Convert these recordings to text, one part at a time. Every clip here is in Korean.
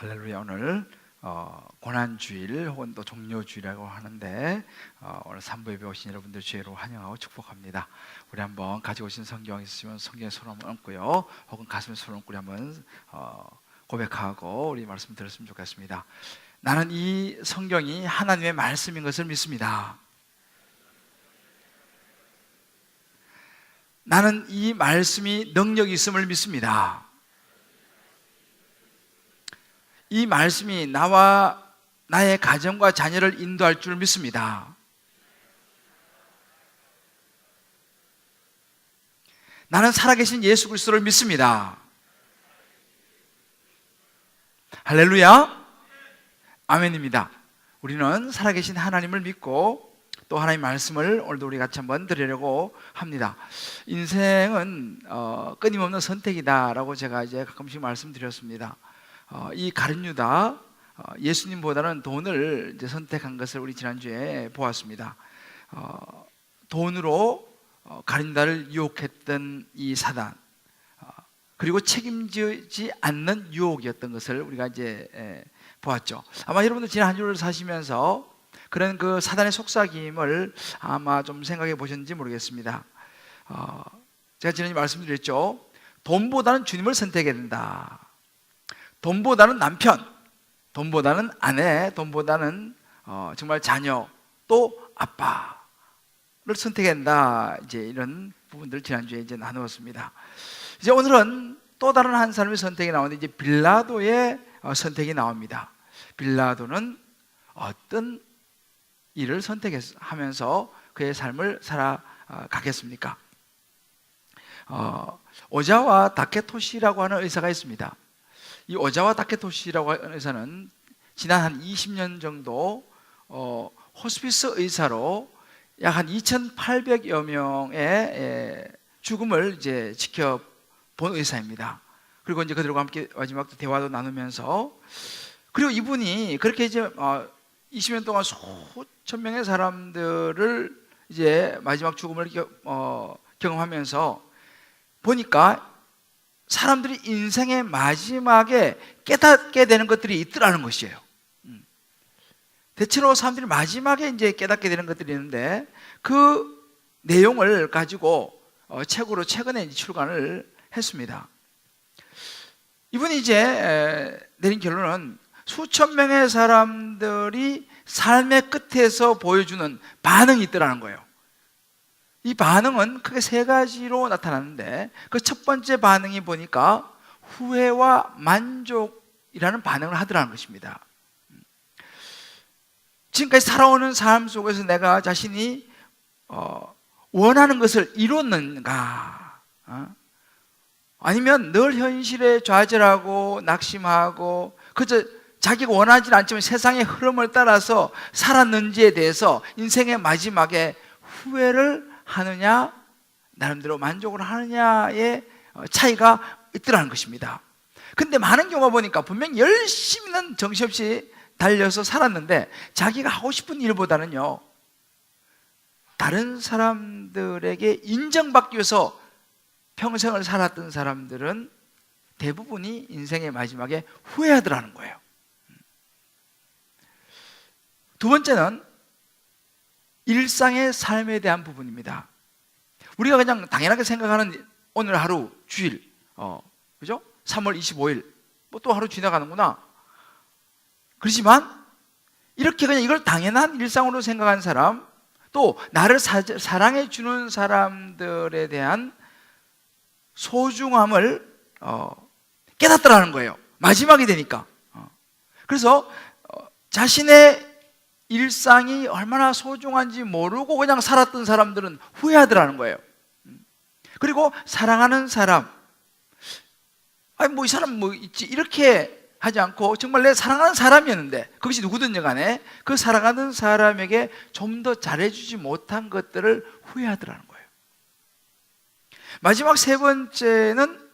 할렐루야. 오늘 고난주일 혹은 또 종료주일이라고 하는데 오늘 3부에 배우신 여러분들 주의로 환영하고 축복합니다. 우리 한번 가지고 오신 성경 있으시면 성경에 손 한번 얹고요, 혹은 가슴에 손 얹고 한번 고백하고 우리 말씀 들었으면 좋겠습니다. 나는 이 성경이 하나님의 말씀인 것을 믿습니다. 나는 이 말씀이 능력이 있음을 믿습니다. 이 말씀이 나와 나의 가정과 자녀를 인도할 줄 믿습니다. 나는 살아계신 예수 그리스도를 믿습니다. 할렐루야. 아멘입니다. 우리는 살아계신 하나님을 믿고 또 하나님의 말씀을 오늘도 우리 같이 한번 드리려고 합니다. 인생은 끊임없는 선택이다라고 제가 이제 가끔씩 말씀드렸습니다. 이 가룟 유다, 예수님보다는 돈을 이제 선택한 것을 우리 지난주에 보았습니다. 돈으로 가룟 유다를 유혹했던 이 사단, 그리고 책임지지 않는 유혹이었던 것을 우리가 이제 보았죠. 아마 여러분들 지난 한 주를 사시면서 그런 그 사단의 속삭임을 아마 좀 생각해 보셨는지 모르겠습니다. 제가 지난주에 말씀드렸죠. 돈보다는 주님을 선택해야 된다. 돈보다는 남편, 돈보다는 아내, 돈보다는 정말 자녀, 또 아빠를 선택해야 한다. 이제 이런 부분들 지난주에 이제 나누었습니다. 이제 오늘은 또 다른 한 사람의 선택이 나오는데 이제 빌라도의 선택이 나옵니다. 빌라도는 어떤 일을 선택하면서 그의 삶을 살아가겠습니까? 오자와 다케토시라고 하는 의사가 있습니다. 이 오자와 다케토시라고 하는 의사는 지난 한 20년 정도 호스피스 의사로 약 한 2,800여 명의 죽음을 이제 지켜본 의사입니다. 그리고 이제 그들과 함께 마지막 대화도 나누면서, 그리고 이분이 그렇게 이제 20년 동안 수천 명의 사람들을 이제 마지막 죽음을 경험하면서 보니까 사람들이 인생의 마지막에 깨닫게 되는 것들이 있더라는 것이에요. 대체로 사람들이 마지막에 이제 깨닫게 되는 것들이 있는데 그 내용을 가지고 책으로 최근에 출간을 했습니다. 이분이 이제 내린 결론은 수천 명의 사람들이 삶의 끝에서 보여주는 반응이 있더라는 거예요. 이 반응은 크게 세 가지로 나타났는데 그 첫 번째 반응이 보니까 후회와 만족이라는 반응을 하더라는 것입니다. 지금까지 살아오는 삶 속에서 내가 자신이 원하는 것을 이뤘는가, 아니면 늘 현실에 좌절하고 낙심하고 그저 자기가 원하지 않지만 세상의 흐름을 따라서 살았는지에 대해서 인생의 마지막에 후회를 하느냐, 나름대로 만족을 하느냐의 차이가 있더라는 것입니다. 근데 많은 경우가 보니까 분명히 열심히는 정신없이 달려서 살았는데 자기가 하고 싶은 일보다는요, 다른 사람들에게 인정받기 위해서 평생을 살았던 사람들은 대부분이 인생의 마지막에 후회하더라는 거예요. 두 번째는 일상의 삶에 대한 부분입니다. 우리가 그냥 당연하게 생각하는 오늘 하루, 주일, 그죠? 3월 25일, 뭐 또 하루 지나가는구나. 그렇지만 이렇게 그냥 이걸 당연한 일상으로 생각하는 사람, 또 나를 사랑해 주는 사람들에 대한 소중함을 깨닫더라는 거예요. 마지막이 되니까. 그래서 자신의 일상이 얼마나 소중한지 모르고 그냥 살았던 사람들은 후회하더라는 거예요. 그리고 사랑하는 사람, 아니 뭐 이 사람 뭐 있지, 이렇게 하지 않고 정말 내 사랑하는 사람이었는데, 그것이 누구든지 간에 그 사랑하는 사람에게 좀 더 잘해주지 못한 것들을 후회하더라는 거예요. 마지막 세 번째는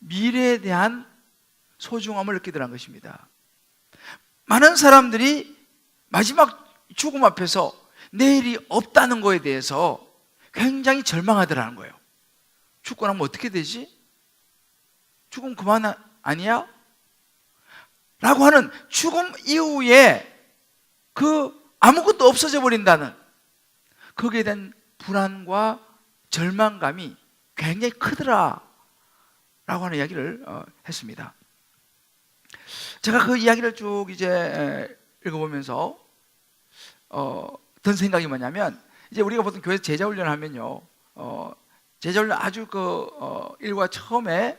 미래에 대한 소중함을 느끼더라는 것입니다. 많은 사람들이 마지막 죽음 앞에서 내일이 없다는 거에 대해서 굉장히 절망하더라는 거예요. 죽고 나면 어떻게 되지? 죽으면 그만 아니야? 라고 하는 죽음 이후에 그 아무것도 없어져 버린다는 거기에 대한 불안과 절망감이 굉장히 크더라 라고 하는 이야기를 했습니다. 제가 그 이야기를 쭉 이제 읽어보면서 든 생각이 뭐냐면, 이제 우리가 보통 교회에서 제자훈련을 하면요, 제자훈련 아주 일과 처음에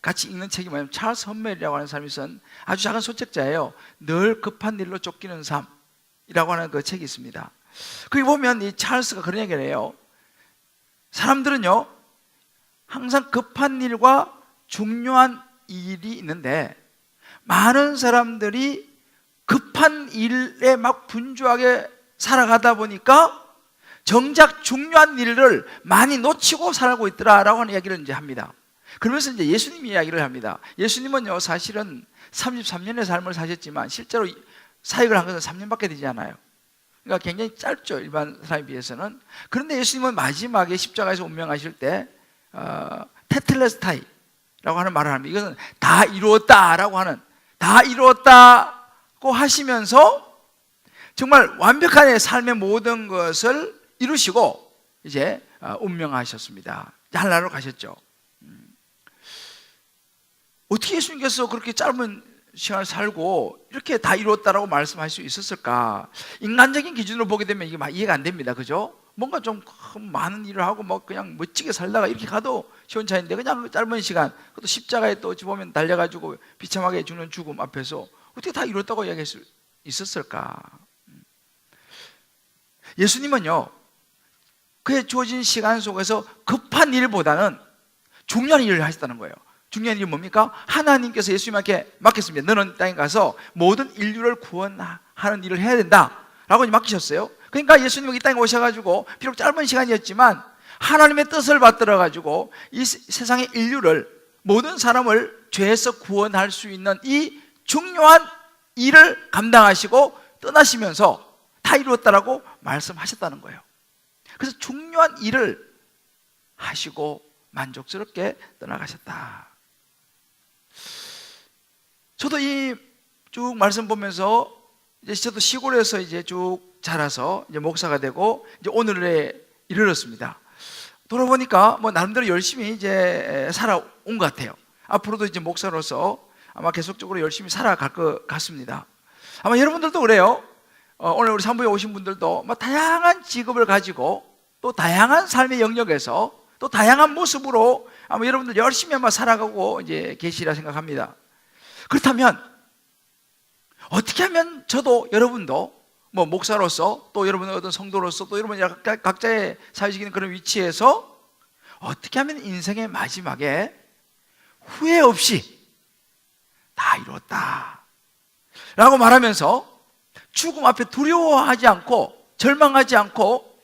같이 읽는 책이 뭐냐면 찰스 험멜이라고 하는 사람이 쓴 아주 작은 소책자예요. 늘 급한 일로 쫓기는 삶이라고 하는 그 책이 있습니다. 거기 보면 이 찰스가 그런 얘기를 해요. 사람들은요 항상 급한 일과 중요한 일이 있는데, 많은 사람들이 급한 일에 막 분주하게 살아가다 보니까 정작 중요한 일을 많이 놓치고 살고 있더라라고 하는 이야기를 이제 합니다. 그러면서 이제 예수님 이야기를 합니다. 예수님은요 사실은 33년의 삶을 사셨지만 실제로 사역을 한 것은 3년밖에 되지 않아요. 그러니까 굉장히 짧죠, 일반 사람에 비해서는. 그런데 예수님은 마지막에 십자가에서 운명하실 때 테텔레스타이라고 하는 말을 합니다. 이것은 다 이루었다라고 하는, 다 이루었다고 하시면서 정말 완벽한 삶의 모든 것을 이루시고 이제 운명하셨습니다. 하늘나라로 가셨죠. 어떻게 예수님께서 그렇게 짧은 시간을 살고 이렇게 다 이루었다라고 말씀할 수 있었을까? 인간적인 기준으로 보게 되면 이게 이해가 안 됩니다. 그죠? 뭔가 좀 많은 일을 하고 뭐 그냥 멋지게 살다가 이렇게 가도 시원찮은데, 그냥 짧은 시간, 그것도 십자가에 또 보면 달려가지고 비참하게 죽는 죽음 앞에서 어떻게 다 이뤘다고 이야기할 수 있었을까? 예수님은요 그의 주어진 시간 속에서 급한 일보다는 중요한 일을 하셨다는 거예요. 중요한 일이 뭡니까? 하나님께서 예수님에게 맡겼습니다. 너는 땅에 가서 모든 인류를 구원하는 일을 해야 된다 라고 맡기셨어요. 그러니까 예수님은 이 땅에 오셔가지고 비록 짧은 시간이었지만 하나님의 뜻을 받들어가지고 이 세상의 인류를, 모든 사람을 죄에서 구원할 수 있는 이 중요한 일을 감당하시고 떠나시면서 다 이루었다라고 말씀하셨다는 거예요. 그래서 중요한 일을 하시고 만족스럽게 떠나가셨다. 저도 이 쭉 말씀 보면서 이제 저도 시골에서 이제 쭉 자라서 이제 목사가 되고 이제 오늘에 이르렀습니다. 돌아보니까 뭐 나름대로 열심히 이제 살아온 것 같아요. 앞으로도 이제 목사로서 아마 계속적으로 열심히 살아갈 것 같습니다. 아마 여러분들도 그래요. 오늘 우리 산부에 오신 분들도 뭐 다양한 직업을 가지고 또 다양한 삶의 영역에서 또 다양한 모습으로 아마 여러분들 열심히 아마 살아가고 이제 계시리라 생각합니다. 그렇다면 어떻게 하면 저도 여러분도 뭐 목사로서 또 여러분의 어떤 성도로서 또 여러분 각자의 사회적인 그런 위치에서 어떻게 하면 인생의 마지막에 후회 없이 다 이뤘다 라고 말하면서 죽음 앞에 두려워하지 않고 절망하지 않고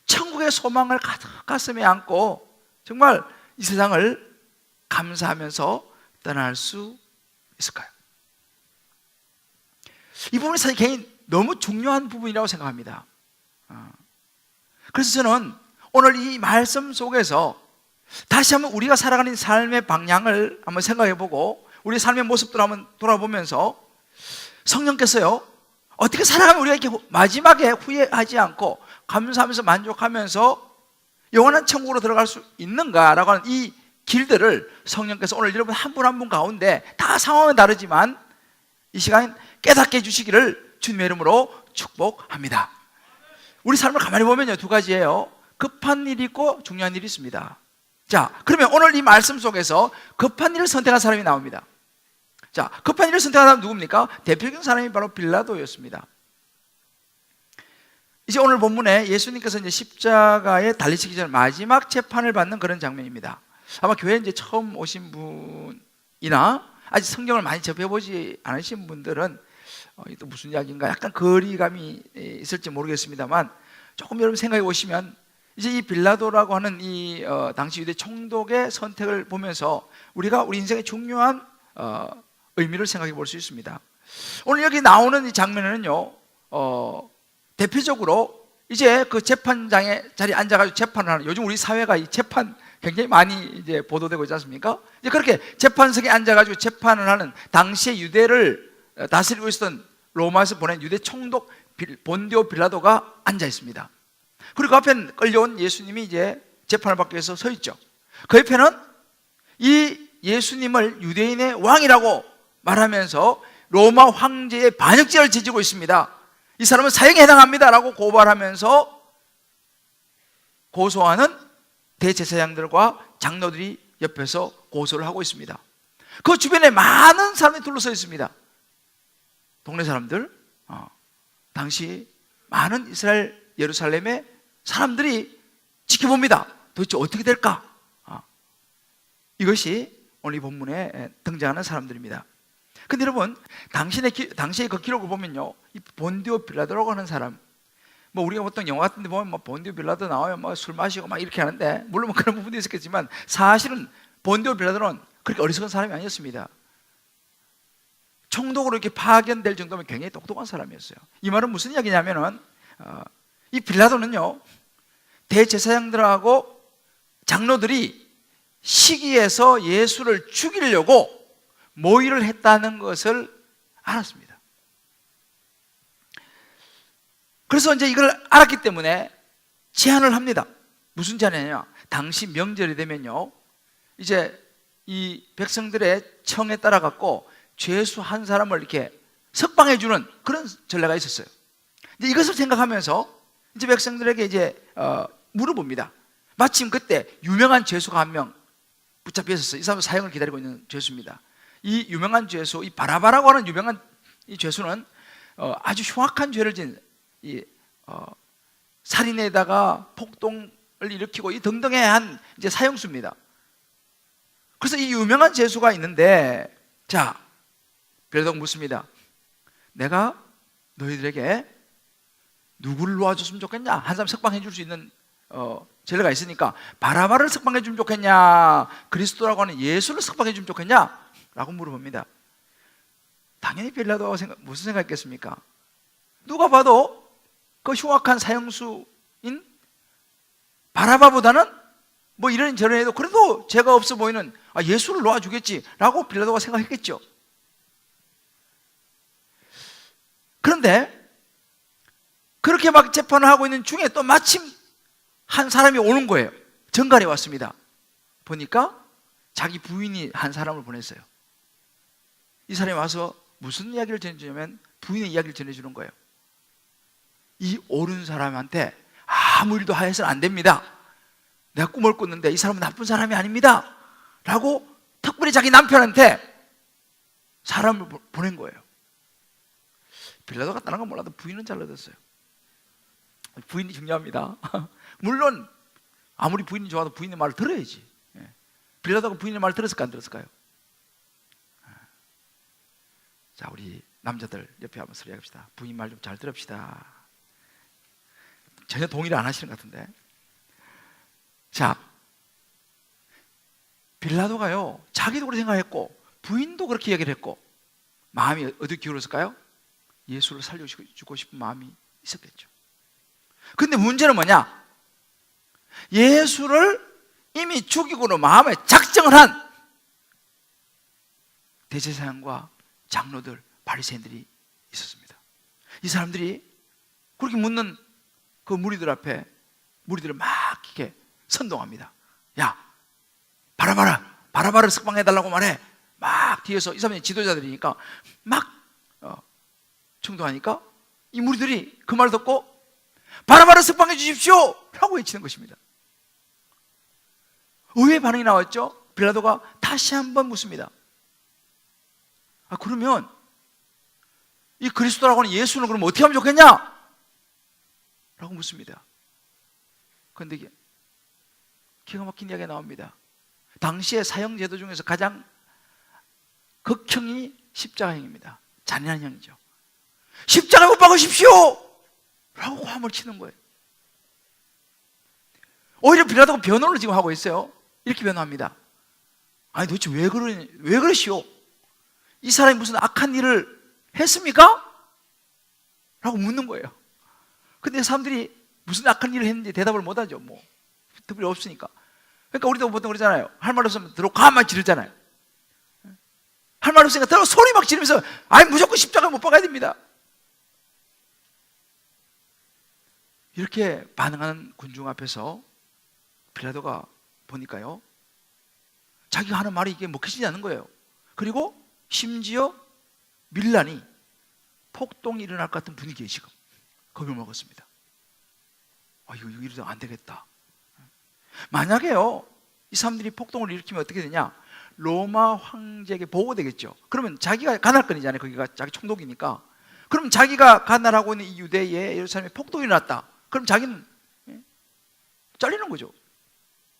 천국의 소망을 가득 가슴에 안고 정말 이 세상을 감사하면서 떠날 수 있을까요? 이 부분이 사실 굉장히 너무 중요한 부분이라고 생각합니다. 그래서 저는 오늘 이 말씀 속에서 다시 한번 우리가 살아가는 삶의 방향을 한번 생각해보고 우리 삶의 모습들을 한번 돌아보면서 성령께서요 어떻게 살아가면 우리가 이렇게 마지막에 후회하지 않고 감사하면서 만족하면서 영원한 천국으로 들어갈 수 있는가라고 하는 이 길들을 성령께서 오늘 여러분 한 분 한 분 가운데 다 상황은 다르지만 이 시간 깨닫게 해주시기를 주님의 이름으로 축복합니다. 우리 삶을 가만히 보면요 두 가지예요. 급한 일이 있고 중요한 일이 있습니다. 자, 그러면 오늘 이 말씀 속에서 급한 일을 선택한 사람이 나옵니다. 자, 급한 일을 선택한 사람은 누굽니까? 대표적인 사람이 바로 빌라도였습니다. 이제 오늘 본문에 예수님께서 이제 십자가에 달리시기 전 마지막 재판을 받는 그런 장면입니다. 아마 교회에 이제 처음 오신 분이나 아직 성경을 많이 접해보지 않으신 분들은 또 무슨 이야기인가 약간 거리감이 있을지 모르겠습니다만 조금 여러분 생각해 보시면 이제 이 빌라도라고 하는 이 당시 유대 총독의 선택을 보면서 우리가 우리 인생의 중요한 의미를 생각해 볼 수 있습니다. 오늘 여기 나오는 이 장면에는요 대표적으로 이제 그 재판장의 자리에 앉아가지고 재판을 하는, 요즘 우리 사회가 이 재판 굉장히 많이 이제 보도되고 있지 않습니까? 이제 그렇게 재판석에 앉아가지고 재판을 하는 당시에 유대를 다스리고 있었던 로마에서 보낸 유대 총독 본디오 빌라도가 앉아 있습니다. 그리고 앞에 끌려온 예수님이 이제 재판을 받기 위해서 서 있죠. 그 옆에는 이 예수님을 유대인의 왕이라고 말하면서 로마 황제의 반역죄를 지지고 있습니다. 이 사람은 사형에 해당합니다라고 고발하면서 고소하는 대제사장들과 장로들이 옆에서 고소를 하고 있습니다. 그 주변에 많은 사람이 둘러서 있습니다. 동네 사람들, 당시 많은 이스라엘 예루살렘의 사람들이 지켜봅니다. 도대체 어떻게 될까? 이것이 오늘 이 본문에 등장하는 사람들입니다. 근데 여러분, 당시의 그 기록을 보면요, 이 본디오 빌라도라고 하는 사람, 뭐 우리가 보통 영화 같은 데 보면 뭐 본디오 빌라도 나오면 뭐 술 마시고 막 이렇게 하는데, 물론 그런 부분도 있었겠지만 사실은 본디오 빌라도는 그렇게 어리석은 사람이 아니었습니다. 총독으로 이렇게 파견될 정도면 굉장히 똑똑한 사람이었어요. 이 말은 무슨 이야기냐면은 이 빌라도는요, 대제사장들하고 장로들이 시기에서 예수를 죽이려고 모의를 했다는 것을 알았습니다. 그래서 이제 이걸 알았기 때문에 제안을 합니다. 무슨 제안이냐? 당시 명절이 되면요, 이제 이 백성들의 청에 따라 갖고 죄수 한 사람을 이렇게 석방해 주는 그런 전례가 있었어요. 이제 이것을 생각하면서 이제 백성들에게 이제 물어봅니다. 마침 그때 유명한 죄수가 한 명 붙잡혀 있었어요. 이 사람은 사형을 기다리고 있는 죄수입니다. 이 유명한 죄수, 이 바라바라고 하는 유명한 이 죄수는 아주 흉악한 죄를 지은 살인에다가 폭동을 일으키고 이 등등의 한 이제 사형수입니다. 그래서 이 유명한 죄수가 있는데, 자, 빌라도가 묻습니다. 내가 너희들에게 누구를 놓아줬으면 좋겠냐? 한 사람 석방해 줄 수 있는 전례가 있으니까 바라바를 석방해 주면 좋겠냐? 그리스도라고 하는 예수를 석방해 주면 좋겠냐? 라고 물어봅니다. 당연히 빌라도가 무슨 생각했겠습니까? 누가 봐도 그 흉악한 사형수인 바라바보다는 뭐 이런 저런 해도 그래도 죄가 없어 보이는 예수를 놓아주겠지 라고 빌라도가 생각했겠죠. 그런데 그렇게 막 재판을 하고 있는 중에 또 마침 한 사람이 오는 거예요. 정갈이 왔습니다. 보니까 자기 부인이 한 사람을 보냈어요. 이 사람이 와서 무슨 이야기를 전해주냐면 부인의 이야기를 전해주는 거예요. 이 옳은 사람한테 아무 일도 하여서는 안 됩니다. 내가 꿈을 꿨는데 이 사람은 나쁜 사람이 아닙니다 라고 특별히 자기 남편한테 사람을 보낸 거예요. 빌라도가 다른 건 몰라도 부인은 잘 얻었어요. 부인이 중요합니다. 물론 아무리 부인이 좋아도 부인의 말을 들어야지. 빌라도가 부인의 말을 들었을까 안 들었을까요? 자, 우리 남자들 옆에 한번 소리 합시다. 부인 말 좀 잘 들읍시다. 전혀 동의를 안 하시는 것 같은데. 자, 빌라도가요, 자기도 그렇게 생각했고 부인도 그렇게 얘기를 했고 마음이 어디 기울었을까요? 예수를 살려주고 싶은 마음이 있었겠죠. 근데 문제는 뭐냐? 예수를 이미 죽이고는 마음에 작정을 한 대제사장과 장로들, 바리새인들이 있었습니다. 이 사람들이 그렇게 묻는 그 무리들 앞에 무리들을 막 이렇게 선동합니다. 야, 바라바를 석방해달라고 말해. 막 뒤에서 이 사람이 지도자들이니까 막 충동하니까 이 무리들이 그 말 듣고 바라바를 석방해 주십시오 라고 외치는 것입니다. 의외의 반응이 나왔죠. 빌라도가 다시 한번 묻습니다. 그러면 이 그리스도라고 하는 예수는 그럼 어떻게 하면 좋겠냐? 라고 묻습니다. 그런데 기가 막힌 이야기가 나옵니다. 당시의 사형제도 중에서 가장 극형이 십자가형입니다. 잔인한 형이죠. 십자가에 못 박으십시오! 라고 화음을 치는 거예요. 오히려 빌라도가 변호를 지금 하고 있어요. 이렇게 변호합니다. 아니 도대체 왜 그러시오? 이 사람이 무슨 악한 일을 했습니까? 라고 묻는 거예요. 근데 사람들이 무슨 악한 일을 했는지 대답을 못하죠. 뭐 특별히 없으니까. 그러니까 우리도 보통 그러잖아요. 할 말 없으면 들어 가만 지르잖아요. 할 말 없으니까 들어 소리 막 지르면서 아니 무조건 십자가 못 박아야 됩니다. 이렇게 반응하는 군중 앞에서 빌라도가 보니까요, 자기가 하는 말이 이게 먹히지 않는 거예요. 그리고 심지어 밀란이 폭동이 일어날 것 같은 분위기에 지금 겁을 먹었습니다. 이거 이러다 안 되겠다. 만약에요, 이 사람들이 폭동을 일으키면 어떻게 되냐? 로마 황제에게 보고되겠죠. 그러면 자기가 가날권이잖아요. 거기가 자기 총독이니까. 그럼 자기가 가날하고 있는 이 유대에 예루살렘에 폭동이 났다. 그럼 자기는 잘리는 거죠.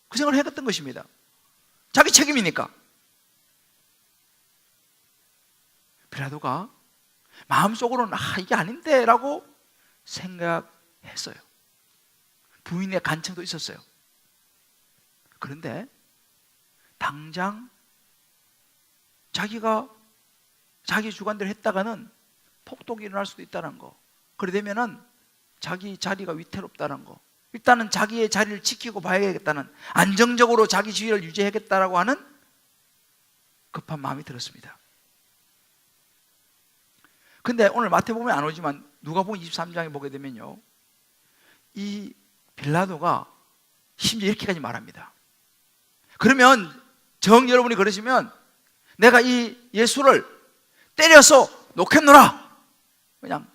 그 생각을 해갔던 것입니다. 자기 책임이니까. 빌라도가 마음속으로는 이게 아닌데 라고 생각했어요. 부인의 간청도 있었어요. 그런데 당장 자기가 자기 주관대로 했다가는 폭동이 일어날 수도 있다는 거, 그러되면은 자기 자리가 위태롭다는 거, 일단은 자기의 자리를 지키고 봐야겠다는, 안정적으로 자기 지위를 유지하겠다라고 하는 급한 마음이 들었습니다. 근데 오늘 마태복음에 안 오지만 누가복음 23장에 보게 되면요, 이 빌라도가 심지어 이렇게까지 말합니다. 그러면 여러분이 그러시면 내가 이 예수를 때려서 놓겠노라, 그냥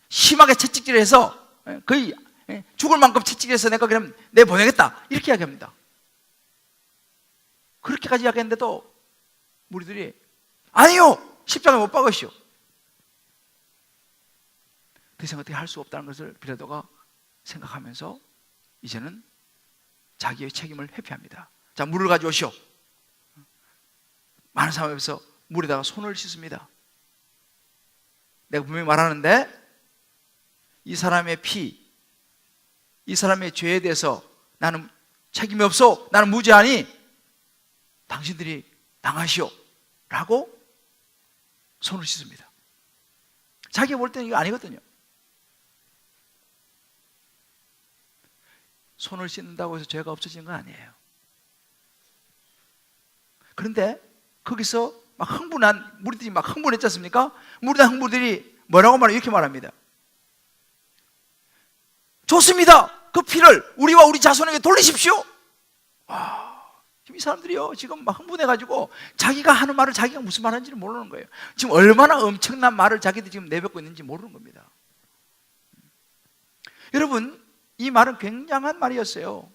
심하게 채찍질해서 거의 죽을 만큼 채찍질해서 내가 그럼 내보내겠다, 이렇게 이야기합니다. 그렇게까지 이야기했는데도 무리들이 아니요, 십자가에 못 박으시오. 더 이상 어떻게 할 수 없다는 것을 빌라도가 생각하면서 이제는 자기의 책임을 회피합니다. 자, 물을 가져오시오. 많은 사람 앞에서 물에다가 손을 씻습니다. 내가 분명히 말하는데 이 사람의 피, 이 사람의 죄에 대해서 나는 책임이 없어, 나는 무죄하니 당신들이 당하시오 라고 손을 씻습니다. 자기가 볼 때는 이거 아니거든요. 손을 씻는다고 해서 죄가 없어지는 건 아니에요. 그런데 거기서 막 흥분한 무리들이 막 흥분했지 않습니까? 무리한 흥분들이 뭐라고 말해요? 이렇게 말합니다. 좋습니다. 그 피를 우리와 우리 자손에게 돌리십시오. 지금 이 사람들이요, 지금 막 흥분해가지고 자기가 하는 말을 자기가 무슨 말 하는지를 모르는 거예요. 지금 얼마나 엄청난 말을 자기들이 지금 내뱉고 있는지 모르는 겁니다. 여러분, 이 말은 굉장한 말이었어요.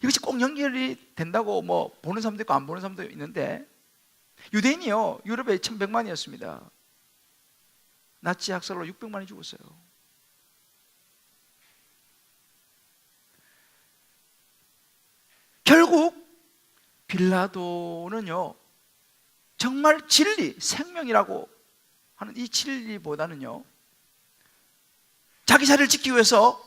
이것이 꼭 연결이 된다고 뭐 보는 사람도 있고 안 보는 사람도 있는데, 유대인이요, 유럽에 1100만이었습니다. 나치 학살로 600만이 죽었어요. 결국 빌라도는요, 정말 진리, 생명이라고 하는 이 진리보다는요, 자기 자리를 지키기 위해서,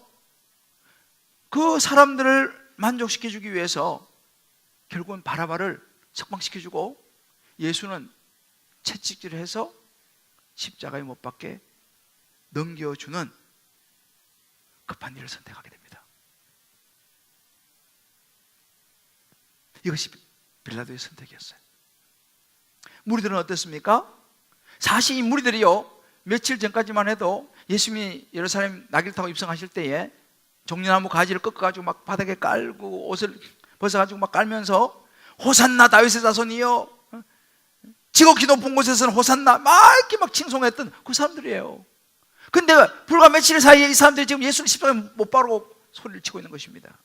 그 사람들을 만족시켜주기 위해서 결국은 바라바를 석방시켜주고 예수는 채찍질을 해서 십자가에 못 박게 넘겨주는 급한 일을 선택하게 됩니다. 이것이 빌라도의 선택이었어요. 무리들은 어땠습니까? 사실 이 무리들이요, 며칠 전까지만 해도 예수님이 예루살렘 나귀를 타고 입성하실 때에 종려나무 가지를 꺾어가지고 막 바닥에 깔고 옷을 벗어가지고 막 깔면서 호산나 다윗의 자손이여, 지극히 높은 곳에서는 호산나, 막 이렇게 막 칭송했던 그 사람들이에요. 근데 불과 며칠 사이에 이 사람들이 지금 예수를 십자가에 못 박고 소리를 치고 있는 것입니다.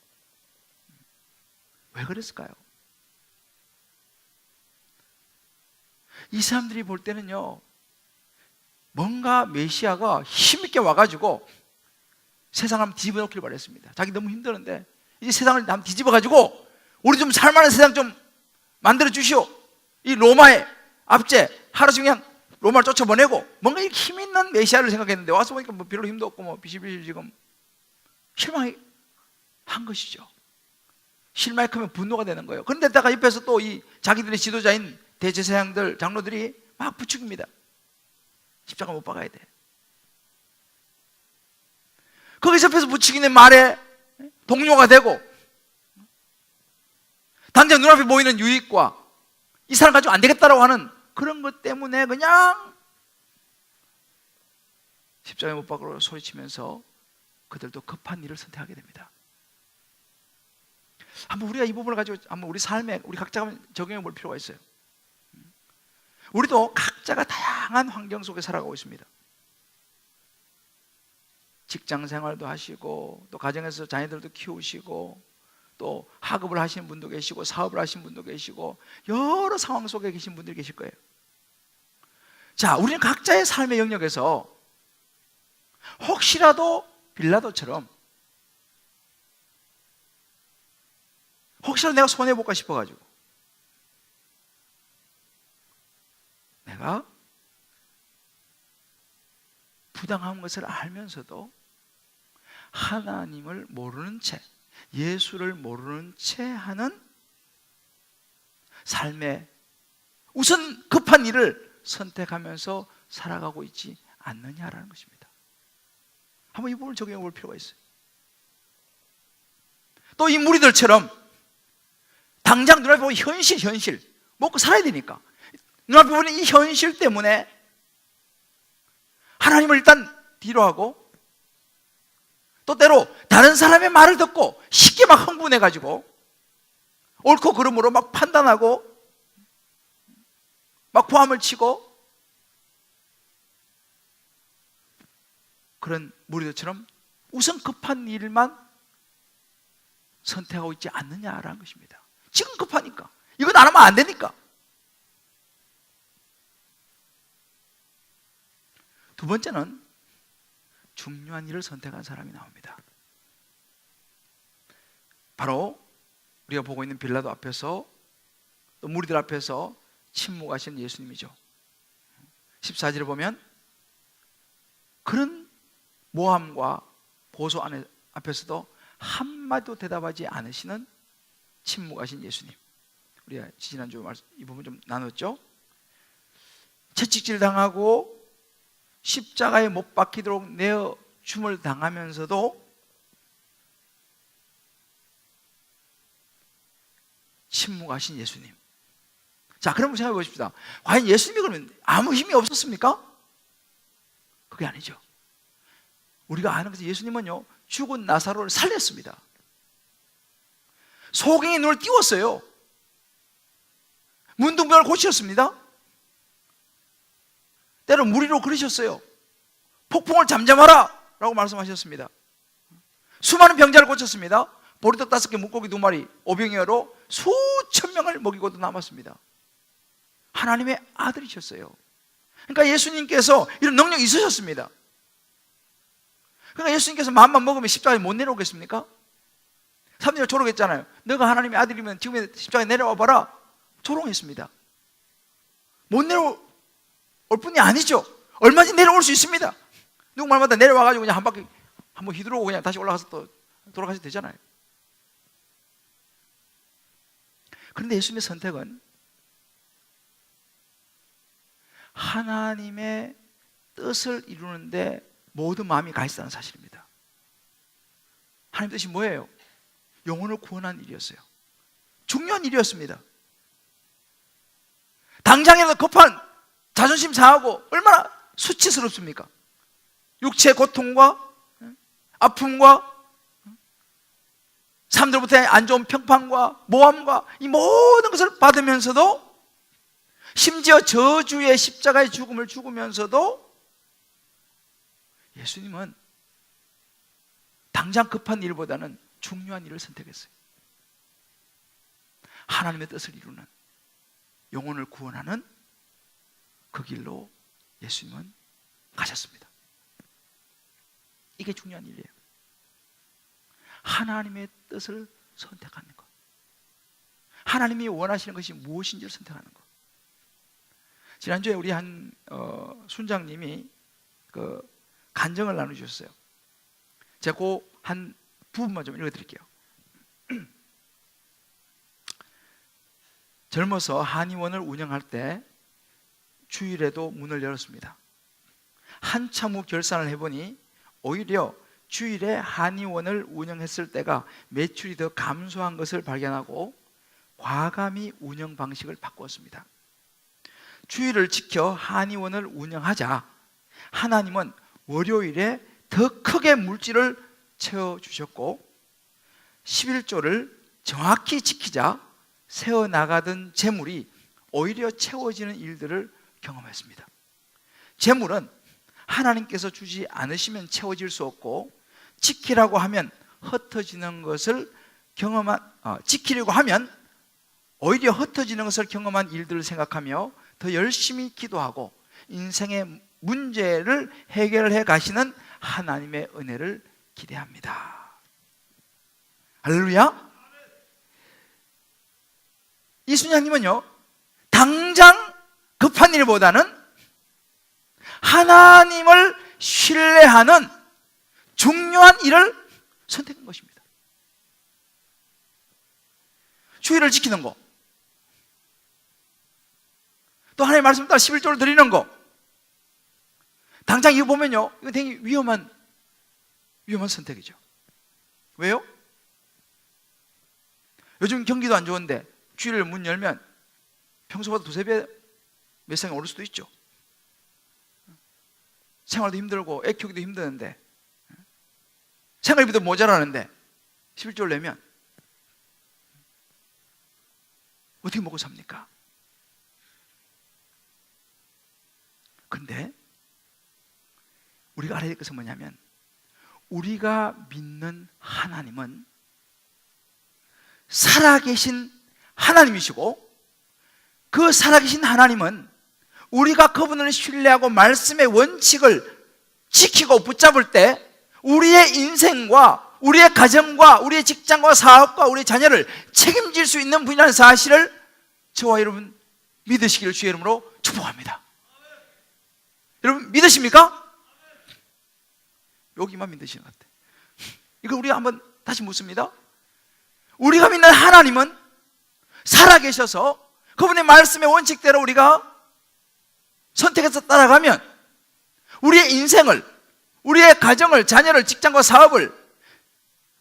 왜 그랬을까요? 이 사람들이 볼 때는요, 뭔가 메시아가 힘있게 와가지고 세상을 한번 뒤집어 놓기를 바랬습니다. 자기 너무 힘드는데 이제 세상을 한번 뒤집어가지고 우리 좀 살만한 세상 좀 만들어 주시오. 이 로마의 압제, 하루 종일 그냥 로마를 쫓아보내고, 뭔가 이렇게 힘 있는 메시아를 생각했는데 와서 보니까 뭐 별로 힘도 없고 뭐 비실비실 지금 실망한 것이죠. 실망이 크면 분노가 되는 거예요. 그런데다가 옆에서 또 이 자기들의 지도자인 대제사장들, 장로들이 막 부추깁니다. 십자가 못 박아야 돼. 거기서 옆에서 부추기는 말에 동료가 되고 당장 눈앞에 보이는 유익과 이 사람 가지고 안 되겠다라고 하는 그런 것 때문에 그냥 십자가에 못 박으러 소리치면서 그들도 급한 일을 선택하게 됩니다. 한번 우리가 이 부분을 가지고 한번 우리 삶에 우리 각자가 적용해 볼 필요가 있어요. 우리도 각자가 다양한 환경 속에 살아가고 있습니다. 직장 생활도 하시고 또 가정에서 자녀들도 키우시고 또 학업을 하시는 분도 계시고 사업을 하시는 분도 계시고 여러 상황 속에 계신 분들이 계실 거예요. 자, 우리는 각자의 삶의 영역에서 혹시라도 빌라도처럼 혹시라도 내가 손해볼까 싶어가지고 내가 부당한 것을 알면서도 하나님을 모르는 채, 예수를 모르는 채 하는 삶에 우선 급한 일을 선택하면서 살아가고 있지 않느냐라는 것입니다. 한번 이 부분을 적용해 볼 필요가 있어요. 또 이 무리들처럼 당장 눈앞에 보는 현실 먹고 살아야 되니까 눈앞에 보는 이 현실 때문에 하나님을 일단 뒤로 하고 또 때로 다른 사람의 말을 듣고 쉽게 막 흥분해가지고 옳고 그름으로 막 판단하고 막 고함을 치고 그런 무리들처럼 우선 급한 일만 선택하고 있지 않느냐라는 것입니다. 지금 급하니까 이건 안 하면 안 되니까. 두 번째는 중요한 일을 선택한 사람이 나옵니다. 바로 우리가 보고 있는 빌라도 앞에서 또 무리들 앞에서 침묵하신 예수님이죠. 14절에 보면 그런 모함과 보소 앞에서도 한마디도 대답하지 않으시는 침묵하신 예수님. 우리가 지난주 이 부분 좀 나눴죠. 채찍질 당하고 십자가에 못 박히도록 내어 줌을 당하면서도 침묵하신 예수님. 자, 그럼 생각해 보십시다. 과연 예수님이 그러면 아무 힘이 없었습니까? 그게 아니죠. 우리가 아는 것은 예수님은요, 죽은 나사로를 살렸습니다. 소경의 눈을 띄웠어요. 문둥병을 고치셨습니다. 때로 무리로 그러셨어요. 폭풍을 잠잠하라 라고 말씀하셨습니다. 수많은 병자를 고쳤습니다. 보리떡 5개, 물고기 2마리, 오병이어로 수천 명을 먹이고도 남았습니다. 하나님의 아들이셨어요. 그러니까 예수님께서 이런 능력이 있으셨습니다. 그러니까 예수님께서 마음만 먹으면 십자가에 못 내려오겠습니까? 사람들이 조롱했잖아요. 너가 하나님의 아들이면 지금 십자가에 내려와 봐라. 조롱했습니다. 못 내려올 뿐이 아니죠. 얼마든지 내려올 수 있습니다. 누구 말마다 내려와가지고 그냥 한 바퀴 한번 휘두르고 그냥 다시 올라가서 또 돌아가셔도 되잖아요. 그런데 예수님의 선택은 하나님의 뜻을 이루는데 모든 마음이 가 있다는 사실입니다. 하나님 뜻이 뭐예요? 영혼을 구원하는 일이었어요. 중요한 일이었습니다. 당장에는 급한 자존심 상하고 얼마나 수치스럽습니까? 육체의 고통과 아픔과 사람들부터의 안 좋은 평판과 모함과 이 모든 것을 받으면서도 심지어 저주의 십자가의 죽음을 죽으면서도 예수님은 당장 급한 일보다는 중요한 일을 선택했어요. 하나님의 뜻을 이루는, 영혼을 구원하는 그 길로 예수님은 가셨습니다. 이게 중요한 일이에요. 하나님의 뜻을 선택하는 것, 하나님이 원하시는 것이 무엇인지를 선택하는 것. 지난주에 우리 한 순장님이 그 간증을 나누셨어요. 제가 그 한 부분만 좀 읽어드릴게요. 젊어서 한의원을 운영할 때 주일에도 문을 열었습니다. 한참 후 결산을 해보니 오히려 주일에 한의원을 운영했을 때가 매출이 더 감소한 것을 발견하고 과감히 운영 방식을 바꾸었습니다. 주일을 지켜 한의원을 운영하자 하나님은 월요일에 더 크게 물질을 채워주셨고 11조를 정확히 지키자 새어나가던 재물이 오히려 채워지는 일들을 경험했습니다. 재물은 하나님께서 주지 않으시면 채워질 수 없고 지키라고 하면 흩어지는 것을 지키려고 하면 오히려 흩어지는 것을 경험한 일들을 생각하며 더 열심히 기도하고 인생의 문제를 해결해 가시는 하나님의 은혜를 기대합니다. 할렐루야. 이순자님은요 당장 급한 일보다는 하나님을 신뢰하는 중요한 일을 선택한 것입니다. 주일을 지키는 거, 또 하나님의 말씀 따라 11조를 드리는 거, 당장 이거 보면요 이거 되게 위험한 선택이죠. 왜요? 요즘 경기도 안 좋은데 주일을 문 열면 평소보다 두세 배 매상이 오를 수도 있죠. 생활도 힘들고 애 키우기도 힘드는데 생활비도 모자라는데 11조를 내면 어떻게 먹고 삽니까? 그런데 우리가 알아야 될 것은 뭐냐면 우리가 믿는 하나님은 살아계신 하나님이시고 그 살아계신 하나님은 우리가 그분을 신뢰하고 말씀의 원칙을 지키고 붙잡을 때 우리의 인생과 우리의 가정과 우리의 직장과 사업과 우리의 자녀를 책임질 수 있는 분이라는 사실을 저와 여러분 믿으시기를 주의 이름으로 축복합니다. 여러분 믿으십니까? 여기만 믿으시는 것 같아요. 이거 우리가 한번 다시 묻습니다. 우리가 믿는 하나님은 살아계셔서 그분의 말씀의 원칙대로 우리가 선택해서 따라가면 우리의 인생을, 우리의 가정을, 자녀를, 직장과 사업을,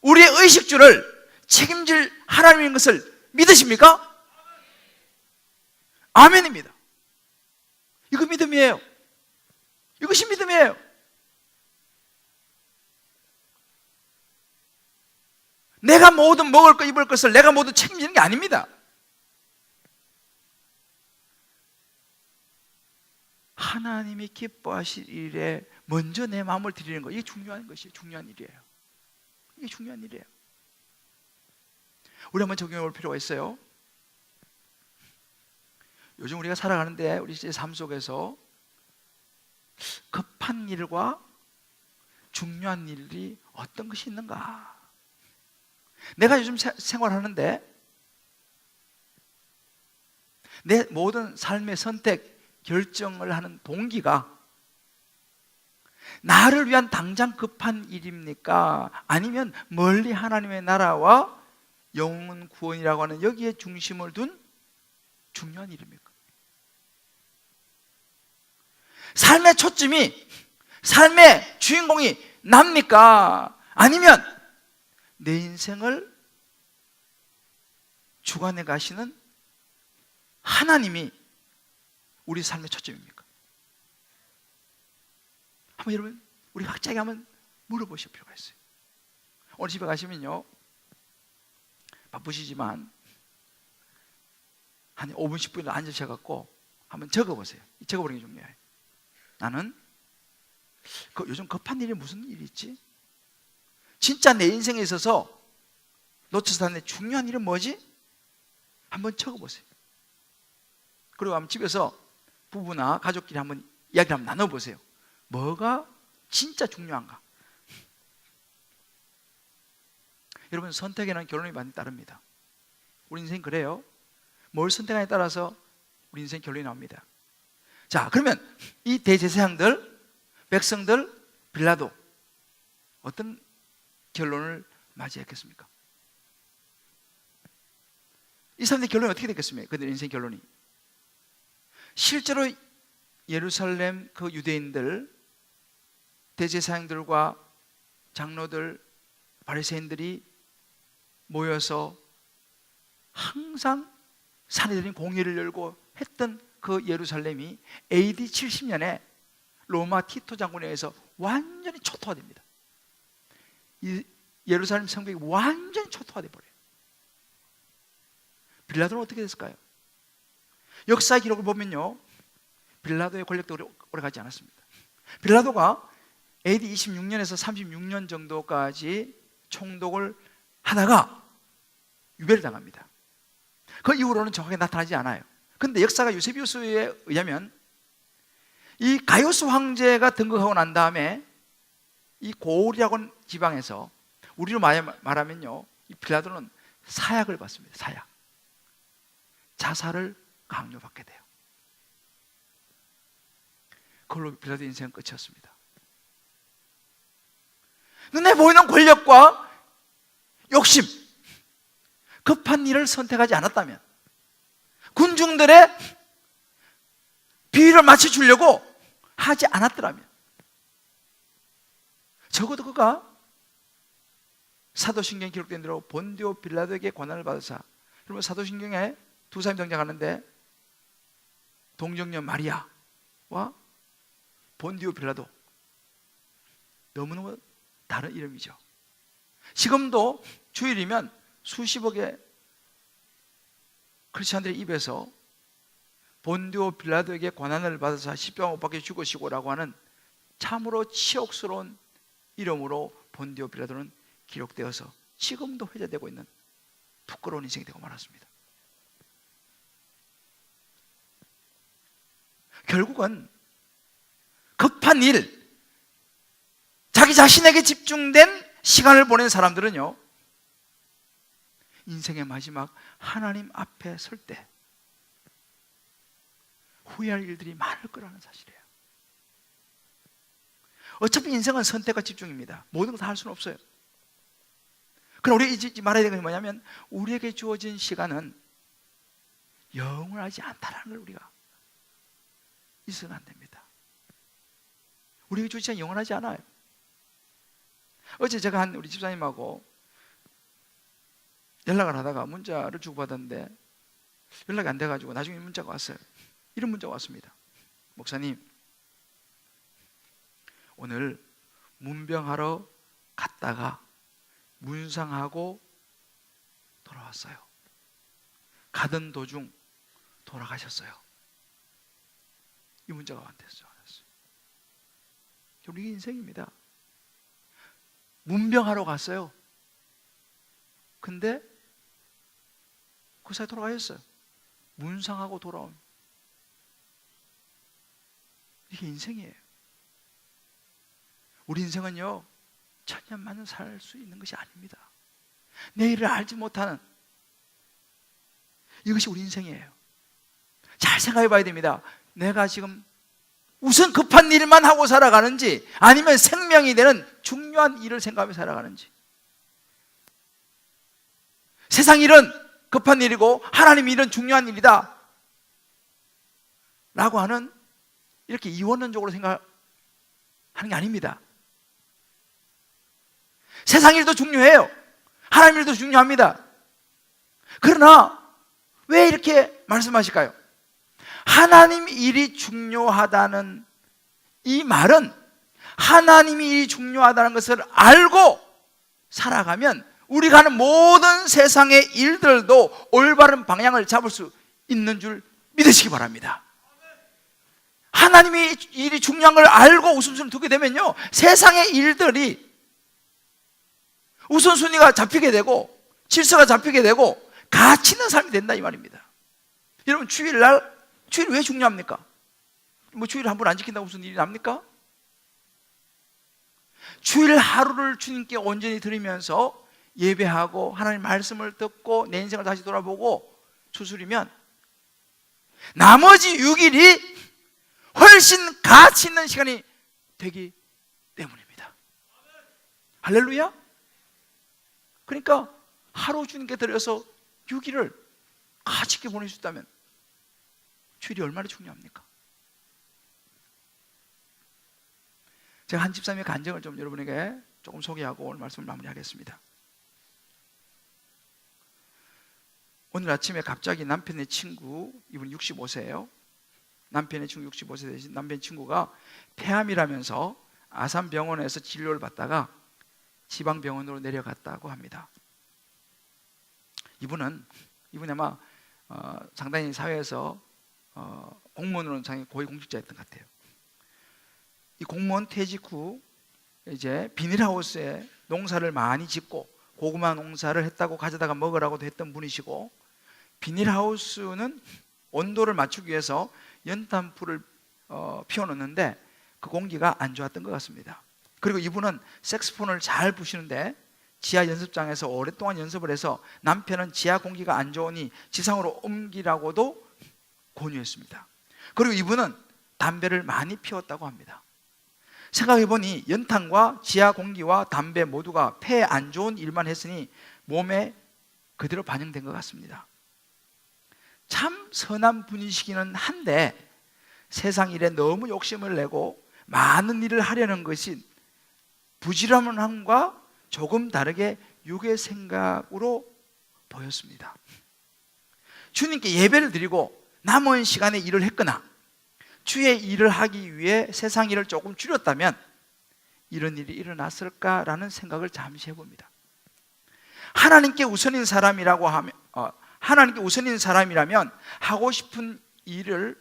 우리의 의식주를 책임질 하나님인 것을 믿으십니까? 아멘입니다. 이거 믿음이에요. 이것이 믿음이에요. 내가 모든 먹을 것, 입을 것을 내가 모두 책임지는 게 아닙니다. 하나님이 기뻐하실 일에 먼저 내 마음을 드리는 것, 이게 중요한 것이에요. 중요한 일이에요. 이게 중요한 일이에요. 우리 한번 적용해 볼 필요가 있어요. 요즘 우리가 살아가는데 우리 삶 속에서 급한 일과 중요한 일이 어떤 것이 있는가? 내가 요즘 생활하는데 내 모든 삶의 선택, 결정을 하는 동기가 나를 위한 당장 급한 일입니까? 아니면 멀리 하나님의 나라와 영혼 구원이라고 하는 여기에 중심을 둔 중요한 일입니까? 삶의 초점이, 삶의 주인공이 납니까? 아니면 내 인생을 주관해 가시는 하나님이 우리 삶의 초점입니까? 한번 여러분 우리 각자에게 한번 물어보실 필요가 있어요. 오늘 집에 가시면요 바쁘시지만 한 5분 10분 앉으셔갖고 한번 적어보세요. 적어보는 게 중요해요. 나는 요즘 급한 일이 무슨 일이 있지? 진짜 내 인생에 있어서 놓쳐서 하는 중요한 일은 뭐지? 한번 적어보세요. 그리고 한번 집에서 부부나 가족끼리 한번 이야기를 한번 나눠보세요. 뭐가 진짜 중요한가? 여러분 선택에는 결론이 많이 따릅니다. 우리 인생 그래요. 뭘 선택하냐에 따라서 우리 인생 결론이 나옵니다. 자, 그러면 이 대제사장들, 백성들, 빌라도 어떤 결론을 맞이했겠습니까? 이 사람들의 결론이 어떻게 됐겠습니까? 그들 인생 결론이 실제로 예루살렘 그 유대인들 대제사장들과 장로들, 바리새인들이 모여서 항상 산헤드린 공회를 열고 했던 그 예루살렘이 AD 70년에 로마 티토 장군에 의해서 완전히 초토화됩니다. 이 예루살렘 성벽이 완전히 초토화돼 버려요. 빌라도는 어떻게 됐을까요? 역사 기록을 보면요, 빌라도의 권력도 오래 가지 않았습니다. 빌라도가 AD 26년에서 36년 정도까지 총독을 하다가 유배를 당합니다. 그 이후로는 정확하게 나타나지 않아요. 그런데 역사가 유세비우스에 의하면 이 가이오스 황제가 등극하고 난 다음에 이 고리라고 하는 지방에서 우리로 말하면요, 이 빌라도는 사약을 받습니다. 사약. 자살을 강요받게 돼요. 그걸로 빌라도 인생은 끝이었습니다. 눈에 보이는 권력과 욕심, 급한 일을 선택하지 않았다면, 군중들의 비위를 맞춰주려고 하지 않았더라면, 적어도 그가 사도신경에 기록된 대로 본디오 빌라도에게 권한을 받으사, 여러분 사도신경에 두 사람이 등장하는데 동정녀 마리아와 본디오 빌라도, 너무너무 다른 이름이죠. 지금도 주일이면 수십억의 크리스찬들의 입에서 본디오 빌라도에게 권한을 받아서 십자가 못 박혀 죽으시고라고 하는 참으로 치욕스러운 이름으로 본디오 빌라도는 기록되어서 지금도 회자되고 있는 부끄러운 인생이 되고 말았습니다. 결국은 급한 일, 자기 자신에게 집중된 시간을 보낸 사람들은요, 인생의 마지막 하나님 앞에 설 때 후회할 일들이 많을 거라는 사실이에요. 어차피 인생은 선택과 집중입니다. 모든 걸 다 할 수는 없어요. 그럼 우리 잊지 말아야 되는 게 뭐냐면, 우리에게 주어진 시간은 영원하지 않다는 걸 우리가 있어서는 안 됩니다. 우리에게 주어진 시간이 영원하지 않아요. 어제 제가 우리 집사님하고 연락을 하다가 문자를 주고받았는데 연락이 안 돼가지고 나중에 문자가 왔어요. 이런 문자가 왔습니다. 목사님, 오늘 문병하러 갔다가 문상하고 돌아왔어요. 가던 도중 돌아가셨어요. 이 문자가 왔댔어요. 우리 인생입니다. 문병하러 갔어요. 근데 그 사이 돌아가셨어요. 문상하고 돌아온, 이게 인생이에요. 우리 인생은요, 천년만년 살 수 있는 것이 아닙니다. 내일을 알지 못하는, 이것이 우리 인생이에요. 잘 생각해 봐야 됩니다. 내가 지금 우선 급한 일만 하고 살아가는지, 아니면 생명이 되는 중요한 일을 생각하며 살아가는지. 세상 일은 급한 일이고 하나님 일은 중요한 일이다 라고 하는, 이렇게 이원론적으로 생각하는 게 아닙니다. 세상 일도 중요해요. 하나님 일도 중요합니다. 그러나 왜 이렇게 말씀하실까요? 하나님 일이 중요하다는 이 말은, 하나님이 일이 중요하다는 것을 알고 살아가면 우리가 하는 모든 세상의 일들도 올바른 방향을 잡을 수 있는 줄 믿으시기 바랍니다. 하나님이 일이 중요한 걸 알고 우선순위를 두게 되면요, 세상의 일들이 우선순위가 잡히게 되고 질서가 잡히게 되고 가치 있는 삶이 된다 이 말입니다. 여러분, 주일날, 주일 왜 중요합니까? 뭐 주일 한 번 안 지킨다고 무슨 일이 납니까? 주일 하루를 주님께 온전히 드리면서 예배하고 하나님 말씀을 듣고 내 인생을 다시 돌아보고 추스리면 나머지 6일이 훨씬 가치 있는 시간이 되기 때문입니다. 할렐루야. 그러니까 하루 주님께 드려서 6일을 가치 있게 보낼 수 있다면 주일이 얼마나 중요합니까? 제가 한 집사님의 간증을 좀 여러분에게 조금 소개하고 오늘 말씀을 마무리하겠습니다. 오늘 아침에 갑자기 남편의 친구, 이분 65세예요. 남편의 친구 65세 되신 남편 친구가 폐암이라면서 아산병원에서 진료를 받다가 지방병원으로 내려갔다고 합니다. 이분이 아마 상당히 사회에서 공무원으로는 상당히 고위공직자였던 것 같아요. 이 공무원 퇴직 후 이제 비닐하우스에 농사를 많이 짓고 고구마 농사를 했다고 가져다가 먹으라고도 했던 분이시고, 비닐하우스는 온도를 맞추기 위해서 연탄불을 피워놓는데 그 공기가 안 좋았던 것 같습니다. 그리고 이분은 색소폰을 잘 부시는데 지하 연습장에서 오랫동안 연습을 해서 남편은 지하 공기가 안 좋으니 지상으로 옮기라고도 권유했습니다. 그리고 이분은 담배를 많이 피웠다고 합니다. 생각해보니 연탄과 지하 공기와 담배 모두가 폐에 안 좋은 일만 했으니 몸에 그대로 반영된 것 같습니다. 참 선한 분이시기는 한데 세상 일에 너무 욕심을 내고 많은 일을 하려는 것이 부지런함과 조금 다르게 육의 생각으로 보였습니다. 주님께 예배를 드리고 남은 시간에 일을 했거나 주의 일을 하기 위해 세상 일을 조금 줄였다면 이런 일이 일어났을까라는 생각을 잠시 해봅니다. 하나님께 우선인 사람이라면 하고 싶은 일을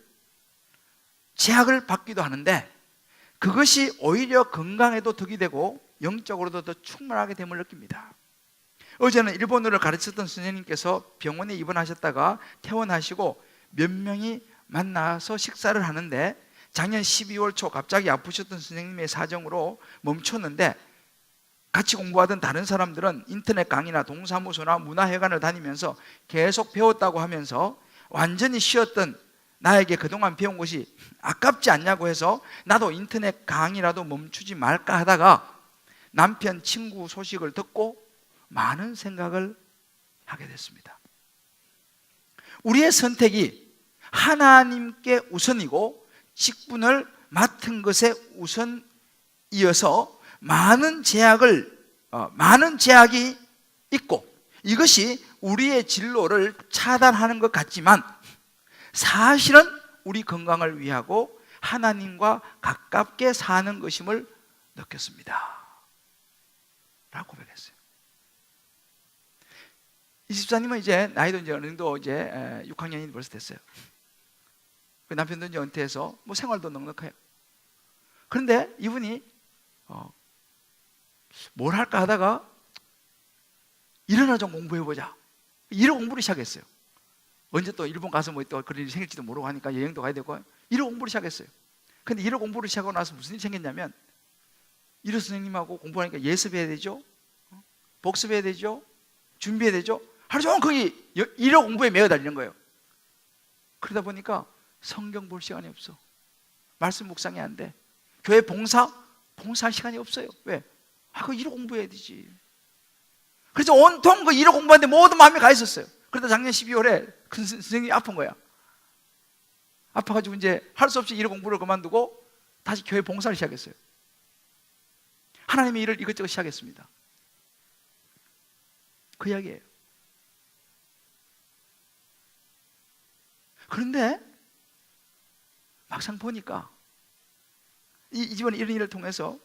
제약을 받기도 하는데 그것이 오히려 건강에도 덕이 되고 영적으로도 더 충만하게 됨을 느낍니다. 어제는 일본어를 가르쳤던 선생님께서 병원에 입원하셨다가 퇴원하시고 몇 명이 만나서 식사를 하는데 작년 12월 초 갑자기 아프셨던 선생님의 사정으로 멈췄는데 같이 공부하던 다른 사람들은 인터넷 강의나 동사무소나 문화회관을 다니면서 계속 배웠다고 하면서 완전히 쉬었던 나에게 그동안 배운 것이 아깝지 않냐고 해서 나도 인터넷 강의라도 멈추지 말까 하다가 남편 친구 소식을 듣고 많은 생각을 하게 됐습니다. 우리의 선택이 하나님께 우선이고 직분을 맡은 것에 우선이어서 많은 제약이 있고 이것이 우리의 진로를 차단하는 것 같지만 사실은 우리 건강을 위하고 하나님과 가깝게 사는 것임을 느꼈습니다 라고 고백했어요. 이 집사님은 이제 나이도 이제 어느 정도 이제 6학년이 벌써 됐어요. 남편도 이제 은퇴해서 뭐 생활도 넉넉해요. 그런데 이분이 뭘 할까 하다가 일어나 좀 공부해보자. 일어 공부를 시작했어요. 언제 또 일본 가서 뭐 또 그런 일이 생길지도 모르고 하니까 여행도 가야 되고 일어 공부를 시작했어요. 근데 일어 공부를 시작하고 나서 무슨 일이 생겼냐면 일어 선생님하고 공부하니까 예습해야 되죠. 복습해야 되죠. 준비해야 되죠. 하루 종일 거기 일어 공부에 매여 달리는 거예요. 그러다 보니까 성경 볼 시간이 없어. 말씀 묵상이 안 돼. 교회 봉사할 시간이 없어요. 왜? 그거 일어 공부해야 되지. 그래서 온통 그 일어 공부하는데 모든 마음이 가 있었어요. 그러다 작년 12월에 큰 선생님이 아픈 거야. 아파가지고 이제 할 수 없이 일어 공부를 그만두고 다시 교회 봉사를 시작했어요. 하나님의 일을 이것저것 시작했습니다. 그 이야기예요. 그런데 막상 보니까 이번에 이런 일을 통해서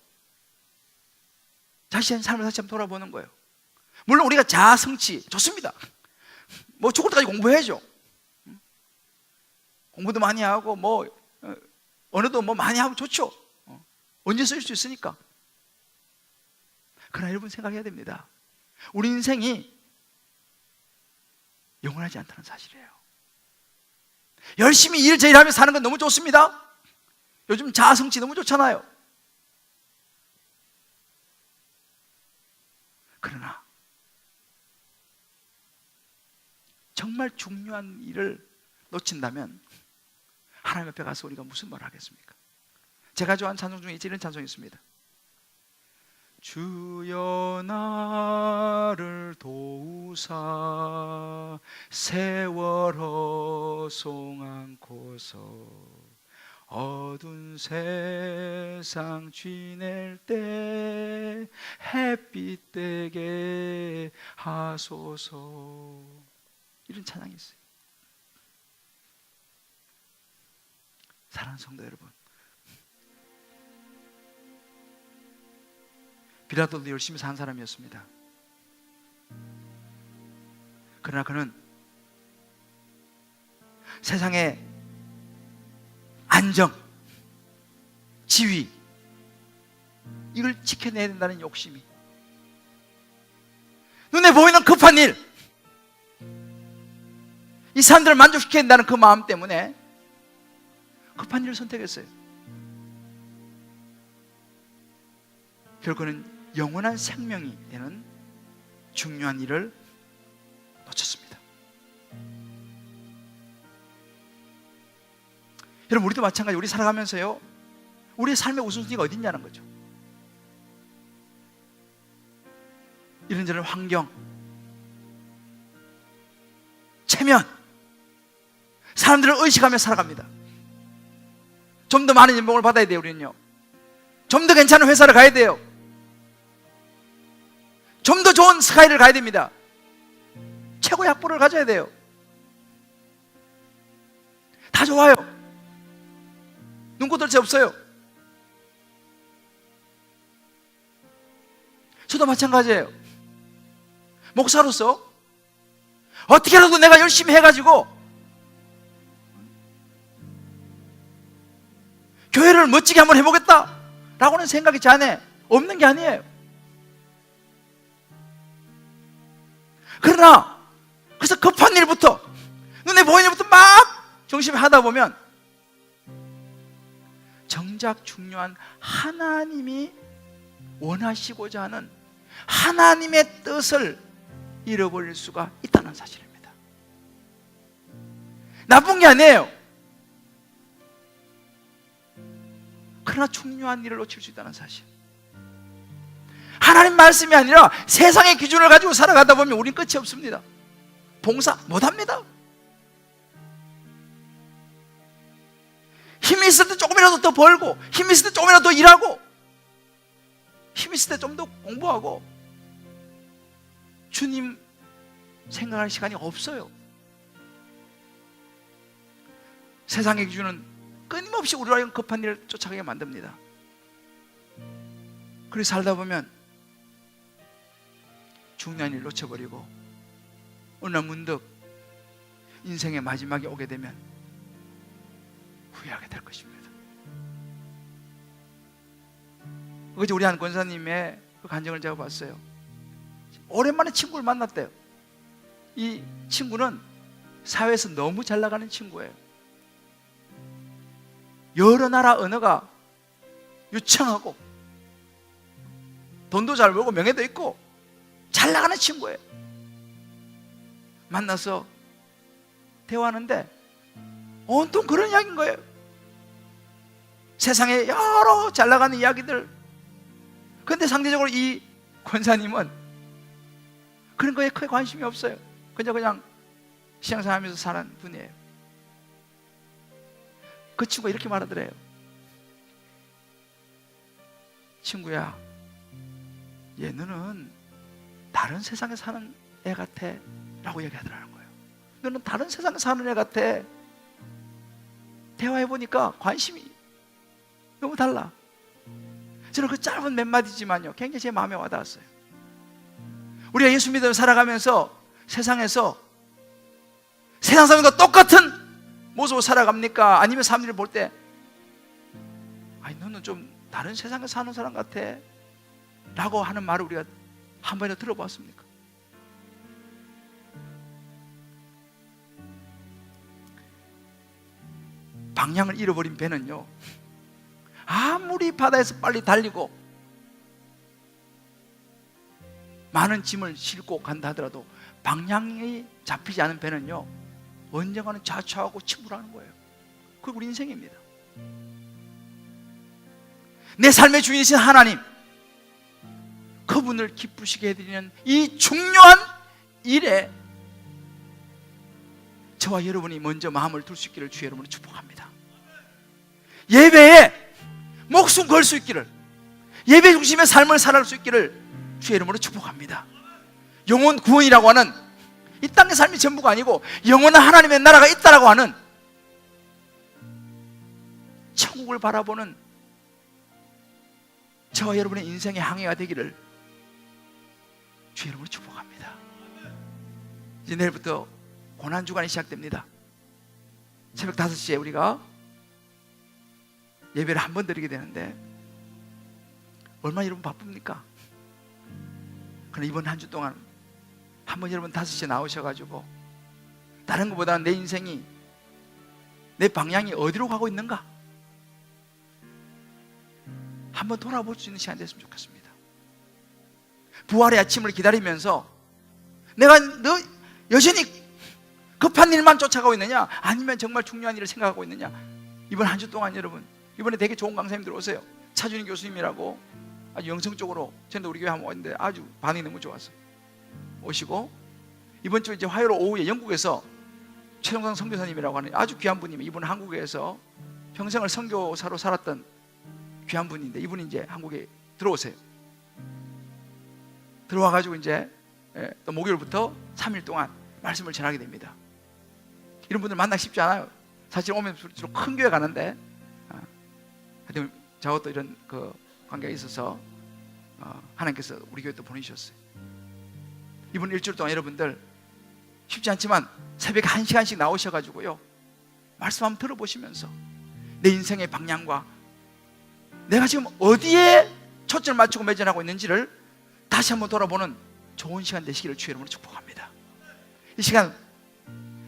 자신의 삶을 다시 한번 돌아보는 거예요. 물론 우리가 자아 성취 좋습니다. 뭐 죽을 때까지 공부해야죠. 공부도 많이 하고 뭐 언어도 뭐 많이 하면 좋죠. 언제 쓸 수 있으니까. 그러나 여러분 생각해야 됩니다. 우리 인생이 영원하지 않다는 사실이에요. 열심히 일하며 사는 건 너무 좋습니다. 요즘 자아 성취 너무 좋잖아요. 그러나 정말 중요한 일을 놓친다면 하나님 앞에 가서 우리가 무슨 말을 하겠습니까? 제가 좋아하는 찬송 중에 이런 찬송이 있습니다. 주여 나를 도우사 세월 허송 않고서 어두운 세상 지낼 때 햇빛 되게 하소서. 이런 찬양이 있어요. 사랑하는 성도 여러분, 빌라도도 열심히 산 사람이었습니다. 그러나 그는 세상의 안정, 지위, 이걸 지켜내야 된다는 욕심이, 눈에 보이는 급한 일, 이 사람들을 만족시켜야 된다는 그 마음 때문에 급한 일을 선택했어요. 결국은 영원한 생명이 되는 중요한 일을 놓쳤습니다. 여러분, 우리도 마찬가지. 우리 살아가면서요, 우리의 삶의 우선순위가 어디 있냐는 거죠. 이런저런 환경, 체면, 사람들을 의식하며 살아갑니다. 좀 더 많은 연봉을 받아야 돼요. 우리는요, 좀 더 괜찮은 회사를 가야 돼요. 좀 더 좋은 스카이를 가야 됩니다. 최고의 학벌을 가져야 돼요. 다 좋아요. 눈꽃들 제 없어요. 저도 마찬가지예요. 목사로서 어떻게라도 내가 열심히 해가지고 교회를 멋지게 한번 해보겠다 라고는 생각이 제 안에 없는 게 아니에요. 그러나 그래서 급한 일부터, 눈에 보이는 일부터 막 정심히 하다 보면 정작 중요한 하나님이 원하시고자 하는 하나님의 뜻을 잃어버릴 수가 있다는 사실입니다. 나쁜 게 아니에요. 그러나 중요한 일을 놓칠 수 있다는 사실. 하나님 말씀이 아니라 세상의 기준을 가지고 살아가다 보면 우린 끝이 없습니다. 봉사 못합니다. 힘이 있을 때 조금이라도 더 벌고, 힘이 있을 때 조금이라도 더 일하고, 힘이 있을 때 좀 더 공부하고, 주님 생각할 시간이 없어요. 세상의 기준은 끊임없이 우리가 급한 일을 쫓아가게 만듭니다. 그렇게 살다 보면 중요한 일을 놓쳐버리고 어느 날 문득 인생의 마지막에 오게 되면 후회하게 될 것입니다. 어제 우리 한 권사님의 그 간증을 제가 봤어요. 오랜만에 친구를 만났대요. 이 친구는 사회에서 너무 잘 나가는 친구예요. 여러 나라 언어가 유창하고 돈도 잘 벌고 명예도 있고 잘 나가는 친구예요. 만나서 대화하는데 온통 그런 이야기인 거예요. 세상에 여러 잘 나가는 이야기들. 그런데 상대적으로 이 권사님은 그런 거에 크게 관심이 없어요. 그냥 신앙생활하면서 사는 분이에요. 그 친구가 이렇게 말하더래요. 친구야, 얘 너는 다른 세상에 사는 애 같아 라고 얘기하더라는 거예요. 너는 다른 세상에 사는 애 같아. 대화해보니까 관심이 너무 달라. 저는 그 짧은 몇 마디지만요, 굉장히 제 마음에 와닿았어요. 우리가 예수 믿으며 살아가면서 세상에서 세상 사람과 똑같은 모습으로 살아갑니까? 아니면 사람들이 볼 때 아니 너는 좀 다른 세상에 사는 사람 같아 라고 하는 말을 우리가 한 번이라도 들어봤습니까? 방향을 잃어버린 배는요, 아무리 바다에서 빨리 달리고 많은 짐을 싣고 간다 하더라도 방향이 잡히지 않은 배는요, 언젠가는 좌초하고 침몰하는 거예요. 그게 우리 인생입니다. 내 삶의 주인이신 하나님, 그분을 기쁘시게 해드리는 이 중요한 일에 저와 여러분이 먼저 마음을 둘 수 있기를 주의 이름으로 축복합니다. 예배에 목숨 걸 수 있기를, 예배 중심의 삶을 살아갈 수 있기를 주의 이름으로 축복합니다. 영혼 구원이라고 하는 이 땅의 삶이 전부가 아니고 영원한 하나님의 나라가 있다라고 하는 천국을 바라보는 저와 여러분의 인생의 항해가 되기를 주의 이름으로 축복합니다. 이제 내일부터 고난주간이 시작됩니다. 새벽 5시에 우리가 예배를 한 번 드리게 되는데 얼마나 여러분 바쁩니까? 그러나 이번 한 주 동안 한번 여러분 5시에 나오셔가지고 다른 것보다는 내 인생이, 내 방향이 어디로 가고 있는가 한번 돌아볼 수 있는 시간이 됐으면 좋겠습니다. 부활의 아침을 기다리면서 내가 여전히 급한 일만 쫓아가고 있느냐, 아니면 정말 중요한 일을 생각하고 있느냐. 이번 한 주 동안 여러분, 이번에 되게 좋은 강사님들 오세요. 차준희 교수님이라고 아주 영성적으로, 저는 우리 교회 한번 왔는데 아주 반응이 너무 좋았어요. 오시고, 이번 주 이제 화요일 오후에 영국에서 최동상 선교사님이라고 하는 아주 귀한 분이, 이분은 한국에서 평생을 선교사로 살았던 귀한 분인데, 이분이 이제 한국에 들어오세요. 들어와가지고 이제 또 목요일부터 3일 동안 말씀을 전하게 됩니다. 이런 분들 만나기 쉽지 않아요. 사실 오면 주로 큰 교회 가는데, 하여튼 저하고 또 이런 그 관계가 있어서 하나님께서 우리 교회 또 보내주셨어요. 이번 일주일 동안 여러분들 쉽지 않지만 새벽에 1시간씩 나오셔가지고요, 말씀 한번 들어보시면서 내 인생의 방향과 내가 지금 어디에 초점을 맞추고 매진하고 있는지를 다시 한번 돌아보는 좋은 시간 되시기를 주의 이름으로 축복합니다. 이 시간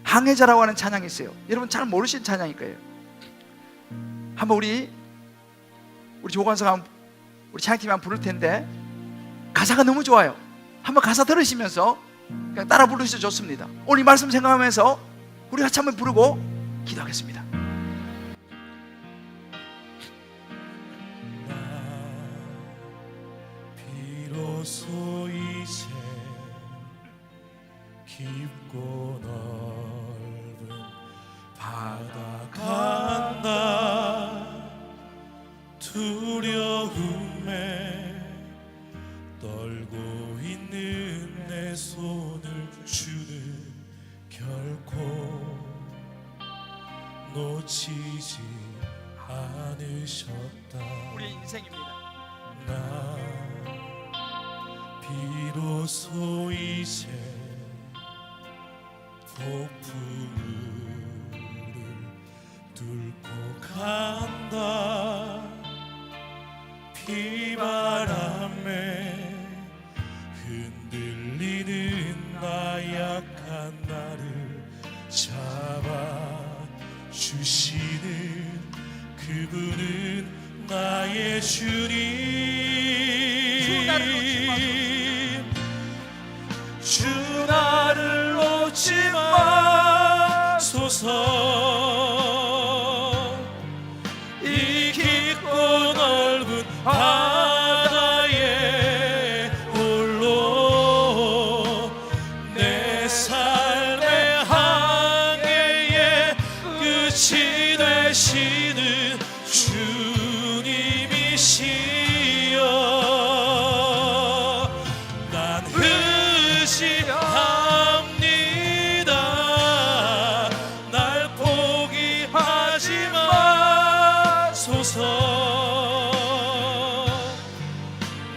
항해자라고 하는 찬양이 있어요. 여러분 잘 모르시는 찬양일 거예요. 한번 우리 조관사가 우리 찬양팀이 한번 부를 텐데, 가사가 너무 좋아요. 한번 가사 들으시면서 그냥 따라 부르셔도 좋습니다. 오늘 이 말씀 생각하면서 우리 같이 한번 부르고 기도하겠습니다. 비로소 이제 깊고 넓은 바다 간다. 두려움에 떨고 있는 내 손을 주는 결코 놓치지 않으셨다. 우리의 인생입니다. 나 비로소 이제 폭풍우를 뚫고 간다. 비바람에 흔들리는 나약한 나를 잡아주시는 그분은 나의 주님. 주 나를 놓지 마소서. 이 깊고 넓은 바다에 홀로 내 삶의 항해의 끝이 되시는 주님이시여. 난 의지합니다. 날 포기하지 마소서.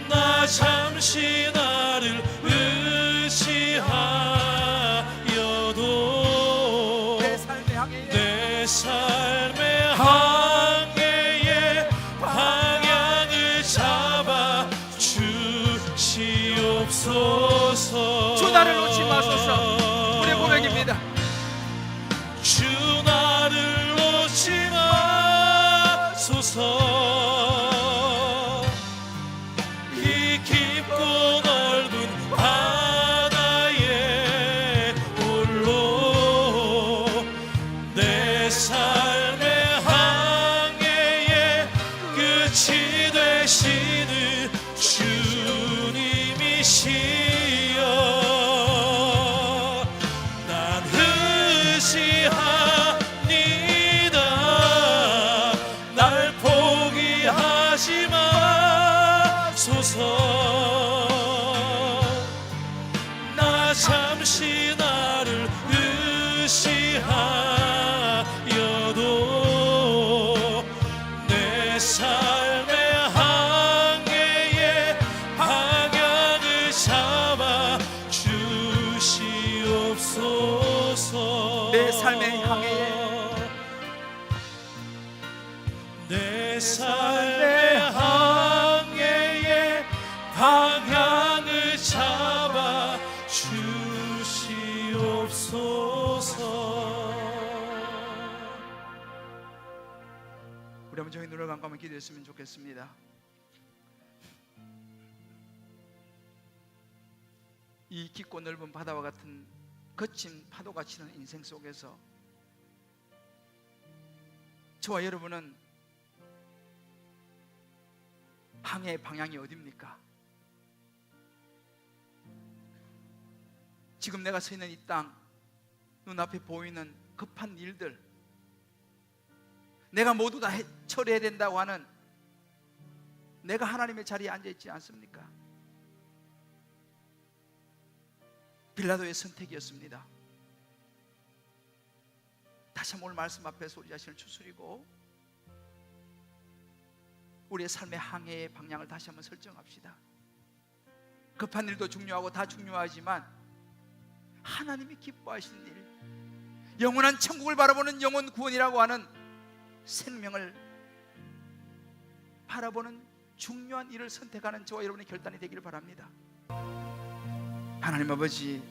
나 잠시 나를 의지하여도 내 삶의 항해의 방향을 잡아 주시옵소서. 주 나를 놓지 마소서. 우리의 고백입니다. 주 나를 놓지 마소서. 이 깊고 넓은 바다에 홀로 내 삶의 항해의 끝이 되시는 주님이시여. 난 의지합니다. 날 삶의 항해의 방향을 잡아 주시옵소서. 우리 한번 저희 눈을 감고 한번 기도했으면 좋겠습니다. 이 깊고 넓은 바다와 같은 거친 파도가 치는 인생 속에서 저와 여러분은 항해의 방향이 어디입니까? 지금 내가 서 있는 이 땅, 눈앞에 보이는 급한 일들, 내가 모두 다 처리해야 된다고 하는 내가 하나님의 자리에 앉아있지 않습니까? 빌라도의 선택이었습니다. 다시 한번 오늘 말씀 앞에서 우리 자신을 추스리고 우리의 삶의 항해의 방향을 다시 한번 설정합시다. 급한 일도 중요하고 다 중요하지만 하나님이 기뻐하시는 일, 영원한 천국을 바라보는 영혼 구원이라고 하는 생명을 바라보는 중요한 일을 선택하는 저와 여러분의 결단이 되기를 바랍니다. 하나님 아버지,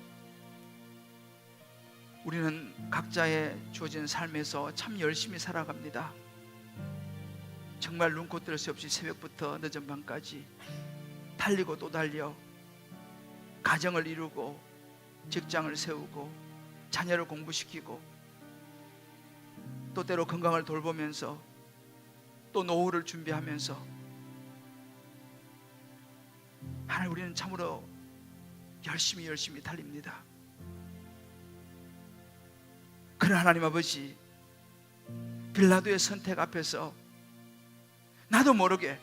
우리는 각자의 주어진 삶에서 참 열심히 살아갑니다. 정말 눈코 뜰 새 없이 새벽부터 늦은 밤까지 달리고 또 달려 가정을 이루고 직장을 세우고 자녀를 공부시키고 또 때로 건강을 돌보면서 또 노후를 준비하면서 하나님, 우리는 참으로 열심히 달립니다. 그러나 하나님 아버지, 빌라도의 선택 앞에서 나도 모르게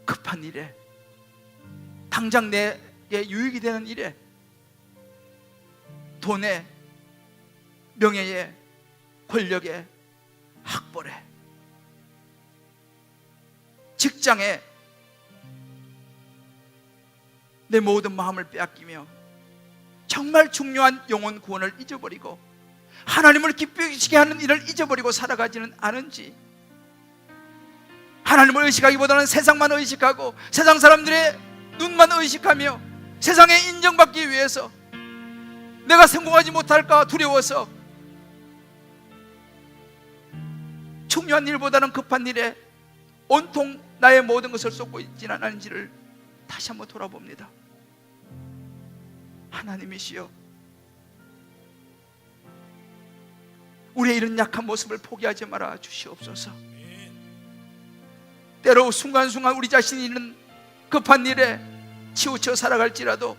급한 일에, 당장 내게 유익이 되는 일에, 돈에, 명예에, 권력에, 학벌에, 직장에 내 모든 마음을 빼앗기며 정말 중요한 영혼 구원을 잊어버리고 하나님을 기쁘시게 하는 일을 잊어버리고 살아가지는 않은지, 하나님을 의식하기보다는 세상만 의식하고 세상 사람들의 눈만 의식하며 세상에 인정받기 위해서 내가 성공하지 못할까 두려워서 중요한 일보다는 급한 일에 온통 나의 모든 것을 쏟고 있지는 않은지를 다시 한번 돌아봅니다. 하나님이시여, 우리의 이런 약한 모습을 포기하지 말아 주시옵소서. 때로 순간순간 우리 자신이 있는 급한 일에 치우쳐 살아갈지라도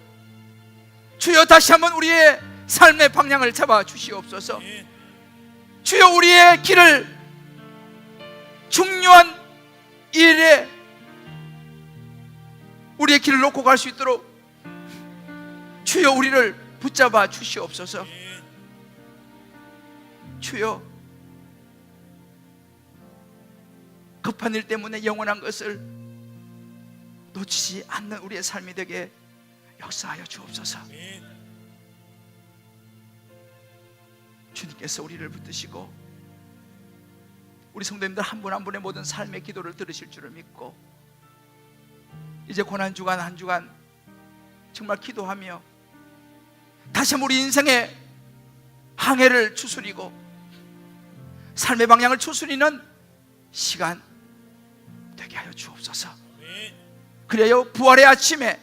주여 다시 한번 우리의 삶의 방향을 잡아 주시옵소서. 주여, 우리의 길을 중요한 일에 우리의 길을 놓고 갈 수 있도록 주여 우리를 붙잡아 주시옵소서. 주여, 급한 일 때문에 영원한 것을 놓치지 않는 우리의 삶이 되게 역사하여 주옵소서. 주님께서 우리를 붙드시고 우리 성도님들 한 분 한 분의 모든 삶의 기도를 들으실 줄을 믿고 이제 고난주간 한 주간 정말 기도하며 다시 한번 우리 인생의 항해를 추스리고 삶의 방향을 추스리는 시간 되게 하여 주옵소서. 그래요, 부활의 아침에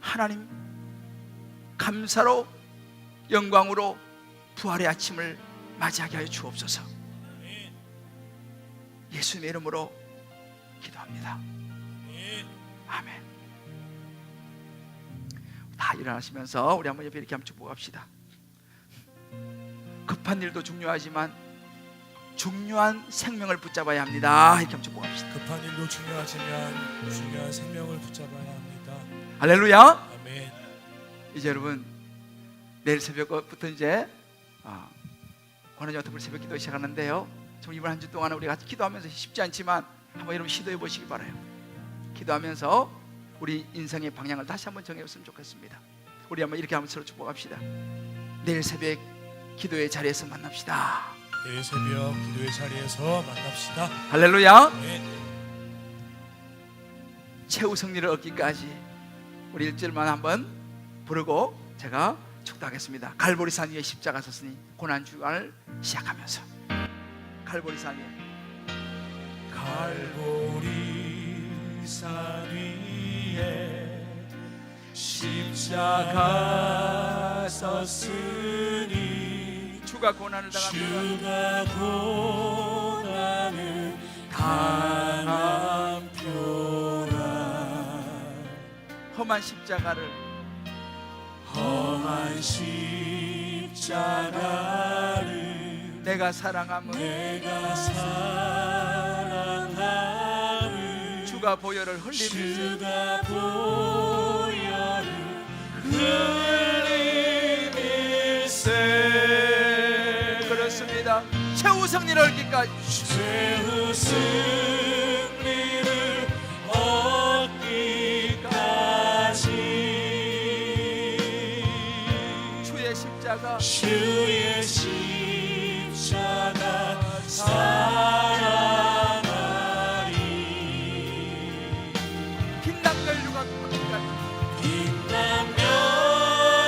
하나님 감사로 영광으로 부활의 아침을 맞이하게 하여 주옵소서. 예수님의 이름으로 기도합니다. 아멘. 다 일어나시면서 우리 한번 옆에 이렇게 한번 축복합시다. 급한 일도 중요하지만 중요한 생명을 붙잡아야 합니다. 이렇게 한번 축복합시다. 급한 일도 중요하지만 중요한 생명을 붙잡아야 합니다. 할렐루야. 아멘. 이제 여러분, 내일 새벽부터 이제 고난주간 특별 새벽 기도 시작하는데요. 좀 이번 한 주 동안 우리 같이 기도하면서 쉽지 않지만 한번 여러분 시도해 보시기 바라요. 기도하면서 우리 인생의 방향을 다시 한번 정해봤으면 좋겠습니다. 우리 한번 이렇게 한번 서로 축복합시다. 내일 새벽 기도의 자리에서 만납시다. 내일 새벽 기도의 자리에서 만납시다. 할렐루야. 아멘. 최후 승리를 얻기까지 우리 1절만 한번 부르고 제가 축도하겠습니다. 갈보리산 위에 십자가 섰으니 고난 주간을 시작하면서 갈보리산 위에 갈보리산 위에 십자가 섰으니 주가 고난을 당합니다. 주가 고난을 당함표라. 험한 십자가를 험한 십자가를 내가 사랑함은 내가 사랑함을 주가 보혈을 흘리면서 주가 보혈을 흘리밀세. 그렇습니다. 최후 승리를 얻기까지 최후 승리를 얻기까지 주의 십자가 주의 십자가 사랑하리. 빛난 멸류가 끝까지 빛난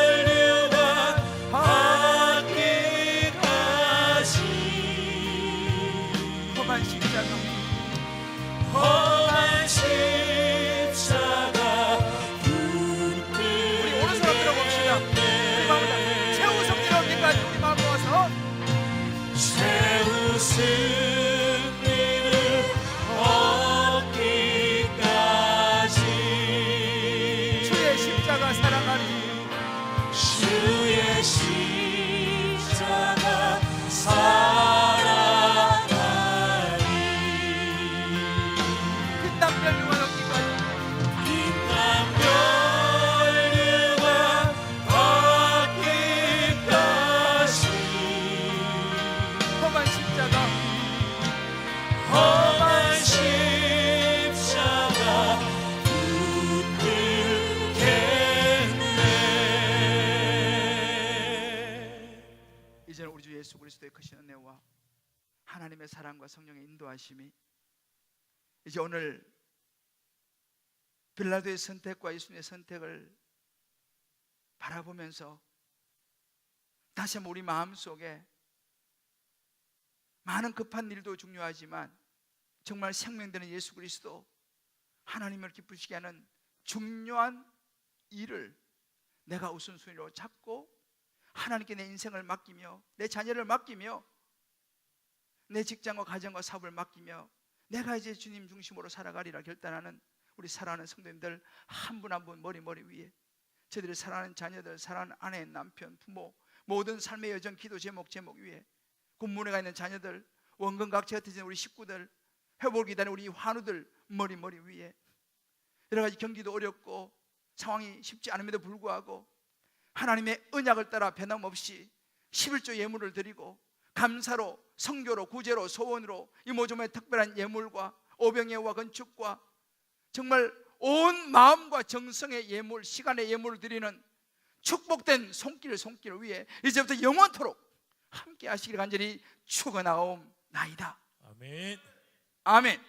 멸류관 받기까지 험한 십자가 험한 십자가 붙들게. 우리 오른손 들어봅시다. 우리 마음을 다 최후 승리를 얻기까지 우리 마음 모아서 최후 승리를 얻기까지 주의 십자가 사랑하리. 주의 십자가 사랑하리. 빛난 멸류가 얻기까지 빛난 멸류관 받기까지 험한 십자가 험한 십자가 붙들겠네. 이제는 우리 주 예수 그리스도의 크신 은혜와 하나님의 사랑과 성령의 인도하심이 이제 오늘 빌라도의 선택과 예수님의 선택을 바라보면서 다시 한번 우리 마음속에 많은 급한 일도 중요하지만 정말 생명되는 예수 그리스도 하나님을 기쁘시게 하는 중요한 일을 내가 우선순위로 잡고 하나님께 내 인생을 맡기며 내 자녀를 맡기며 내 직장과 가정과 사업을 맡기며 내가 이제 주님 중심으로 살아가리라 결단하는 우리 사랑하는 성도님들 한 분 한 분 머리 위에 저들이 사랑하는 자녀들, 사랑하는 아내, 남편, 부모 모든 삶의 여정, 기도 제목 위에 군문에 가 있는 자녀들, 원근각체 흩어진 우리 식구들, 회복을 기다리는 우리 환우들 머리 위에 여러 가지 경기도 어렵고 상황이 쉽지 않음에도 불구하고 하나님의 언약을 따라 변함없이 11조 예물을 드리고 감사로 성교로 구제로 소원으로 이 모종의 특별한 예물과 오병예와 건축과 정말 온 마음과 정성의 예물, 시간의 예물을 드리는 축복된 손길을 위해 이제부터 영원토록 함께 하시기를 간절히 축원하옵나이다. 아멘. 아멘.